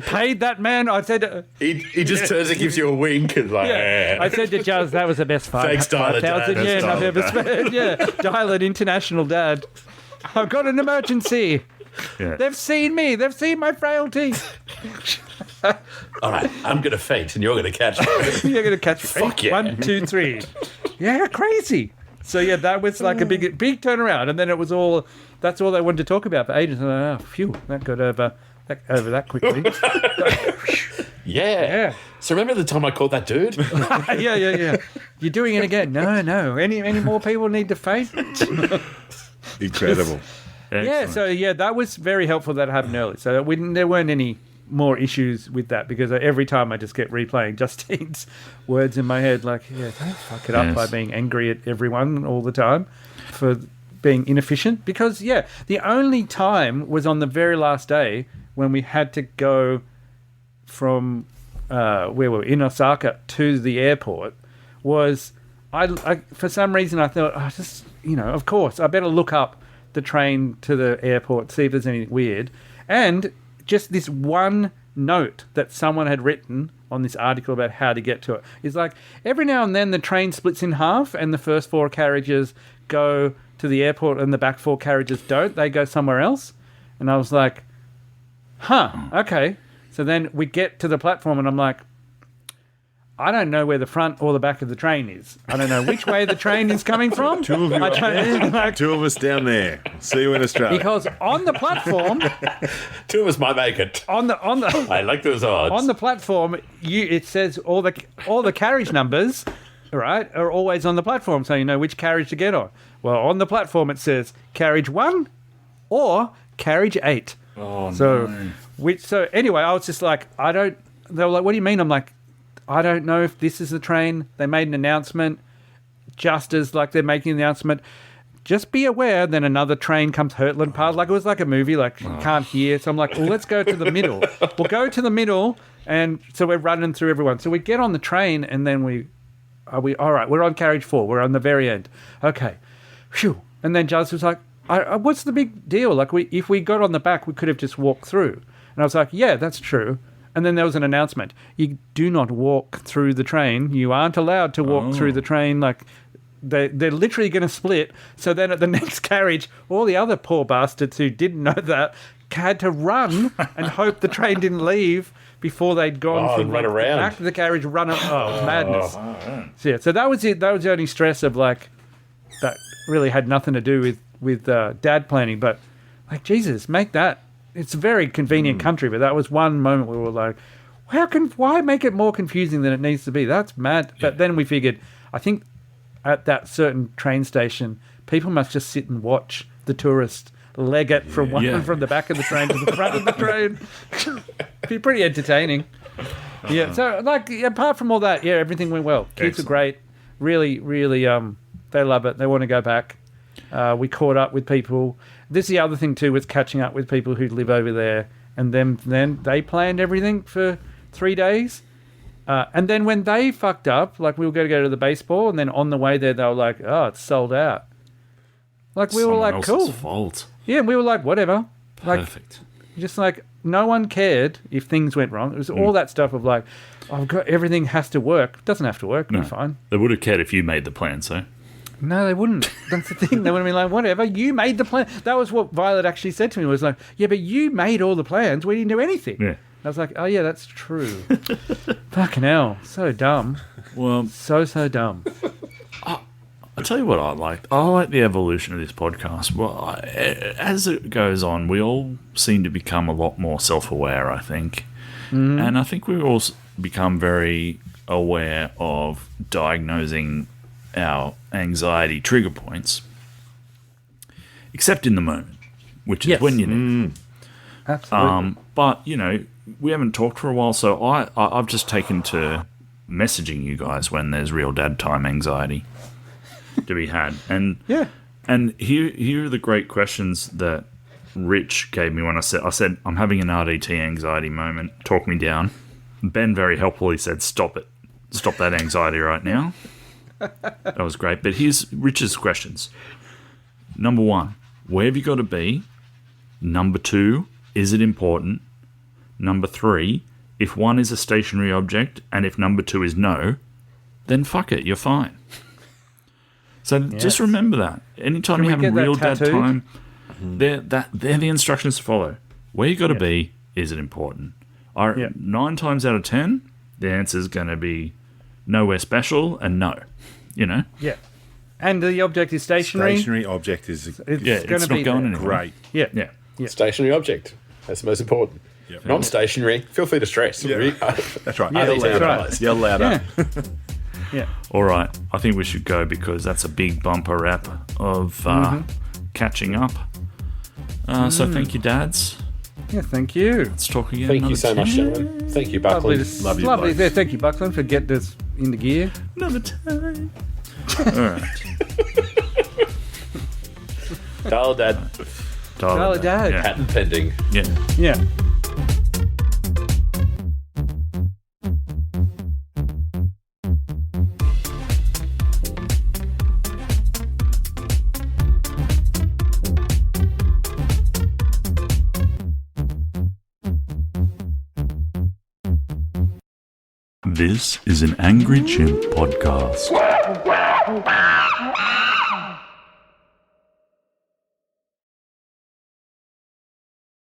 Paid that man. I said... He just turns and gives you a wink and like... Yeah. I said to Jazz, that was the best Thanks, Tyler, 5,000 Dad. yen I've ever spent. Yeah, Tyler, international dad. I've got an emergency. Yeah. They've seen me. They've seen my frailty. All right, I'm going to faint and you're going to catch me. You're going to catch me. Fuck yeah. 1, 2, 3. Yeah, crazy. So, yeah, that was like a big turnaround. And then it was that's all they wanted to talk about for ages. And that got over that quickly. Yeah. So remember the time I caught that dude? Yeah. You're doing it again. No. Any more people need to faint? incredible. Yeah, so that was very helpful that it happened early. So there weren't any more issues with that, because every time I just get replaying Justine's words in my head, like, don't fuck it up by being angry at everyone all the time for being inefficient. Because, the only time was on the very last day when we had to go from where we were in Osaka to the airport. Was I for some reason I thought, of course, I better look up the train to the airport, see if there's anything weird. And just this one note that someone had written on this article about how to get to it is like, every now and then the train splits in half and the first 4 carriages go to the airport and the back 4 carriages don't. They go somewhere else. And I was like, okay. So then we get to the platform and I'm like, I don't know where the front or the back of the train is. I don't know which way the train is coming from. Two of you up there, 2 of us down there. See you in Australia. Because on the platform, 2 of us might make it. on the I like those odds. on the platform, it says all the carriage numbers, right, are always on the platform, so you know which carriage to get on. Well, on the platform it says carriage 1 or carriage 8. Oh, So, no. so anyway, I was just like, they were like, what do you mean? I'm like, I don't know if this is the train. They made an announcement just as like they're making the announcement. Just be aware, then another train comes hurtling past. Like it was like a movie, like you can't hear. So I'm like, well, let's go to the middle. We'll go to the middle. And so we're running through everyone. So we get on the train and then all right, we're on carriage 4. We're on the very end. Okay. Phew. And then Jazz was like, what's the big deal? Like if we got on the back, we could have just walked through. And I was like, yeah, that's true. And then there was an announcement. You do not walk through the train. You aren't allowed to walk through the train. Like, they're literally going to split. So then at the next carriage, all the other poor bastards who didn't know that had to run and hope the train didn't leave before they'd gone from run around. the back of the carriage, run up. Oh, it was madness. So that was it. That was the only stress of, like, that really had nothing to do with dad planning. But, like, Jesus, make that. It's a very convenient country, but that was one moment where we were like, why make it more confusing than it needs to be? That's mad. Yeah. But then we figured, I think at that certain train station, people must just sit and watch the tourist leg it from the back of the train to the front of the train. Be pretty entertaining. Yeah. So, like, apart from all that, everything went well. Kids are great. Really, really, they love it. They want to go back. We caught up with people. This is the other thing too, was catching up with people who live over there, and then they planned everything for 3 days, And then when they fucked up, like we were going to go to the baseball, and then on the way there, they were like, "Oh, it's sold out." Like we were Someone like, else's "Cool." fault. Yeah, we were like, "Whatever." Like, Perfect. just like no one cared if things went wrong. It was all that stuff of like, "Oh, I've got everything has to work." It doesn't have to work. No. We're fine. They would have cared if you made the plan, so. No, they wouldn't. That's the thing. They would have been like, "Whatever. You made the plan." That was what Violet actually said to me. Was like, "Yeah, but you made all the plans. We didn't do anything." Yeah. I was like, "Oh yeah, that's true." Fucking hell, so dumb. Well, So dumb. I'll tell you what I like. I like the evolution of this podcast. Well, as it goes on, we all seem to become a lot more self-aware, I think. And I think we've all become very aware of diagnosing our anxiety trigger points, except in the moment, which is Yes. when you need. Absolutely. But, you know, we haven't talked for a while, so I've just taken to messaging you guys when there's real dad time anxiety to be had. And Yeah. and here are the great questions that Rich gave me when I said I'm having an RDT anxiety moment. Talk me down. Ben very helpfully said, "Stop it. Stop that anxiety right now." That was great. But here's Rich's questions. Number 1, where have you got to be? Number 2, is it important? Number 3, if 1 is a stationary object and if number 2 is no, then fuck it, you're fine. So just remember that. Anytime Can you we have get that real dad tattooed? time, they're the instructions to follow. Where you got to be, is it important? 9 times out of 10, the answer is going to be nowhere special and no. You know? Yeah. And the object is stationary. Stationary object is It's Yeah, going it's to be not going there. anywhere. great. Yeah. Yeah. Stationary object. That's the most important. Yep. Non-stationary. Feel free to stress. Yeah. That's right. Yeah, Yell that's louder. right. Yell louder. Yeah. Yeah. All right. I think we should go because that's a big bumper wrap of catching up. So thank you, dads. Yeah, thank you. Let's talk again. Thank you another so much, time. gentlemen. Thank you, Lovely, Buckley. Love you, lovely. blokes. Yeah, thank you, Buckland, for getting us into gear. Another time. All right. Dial Dad. Dial Dad. Yeah. Patent pending. Yeah. Yeah. This is an Angry Chimp podcast.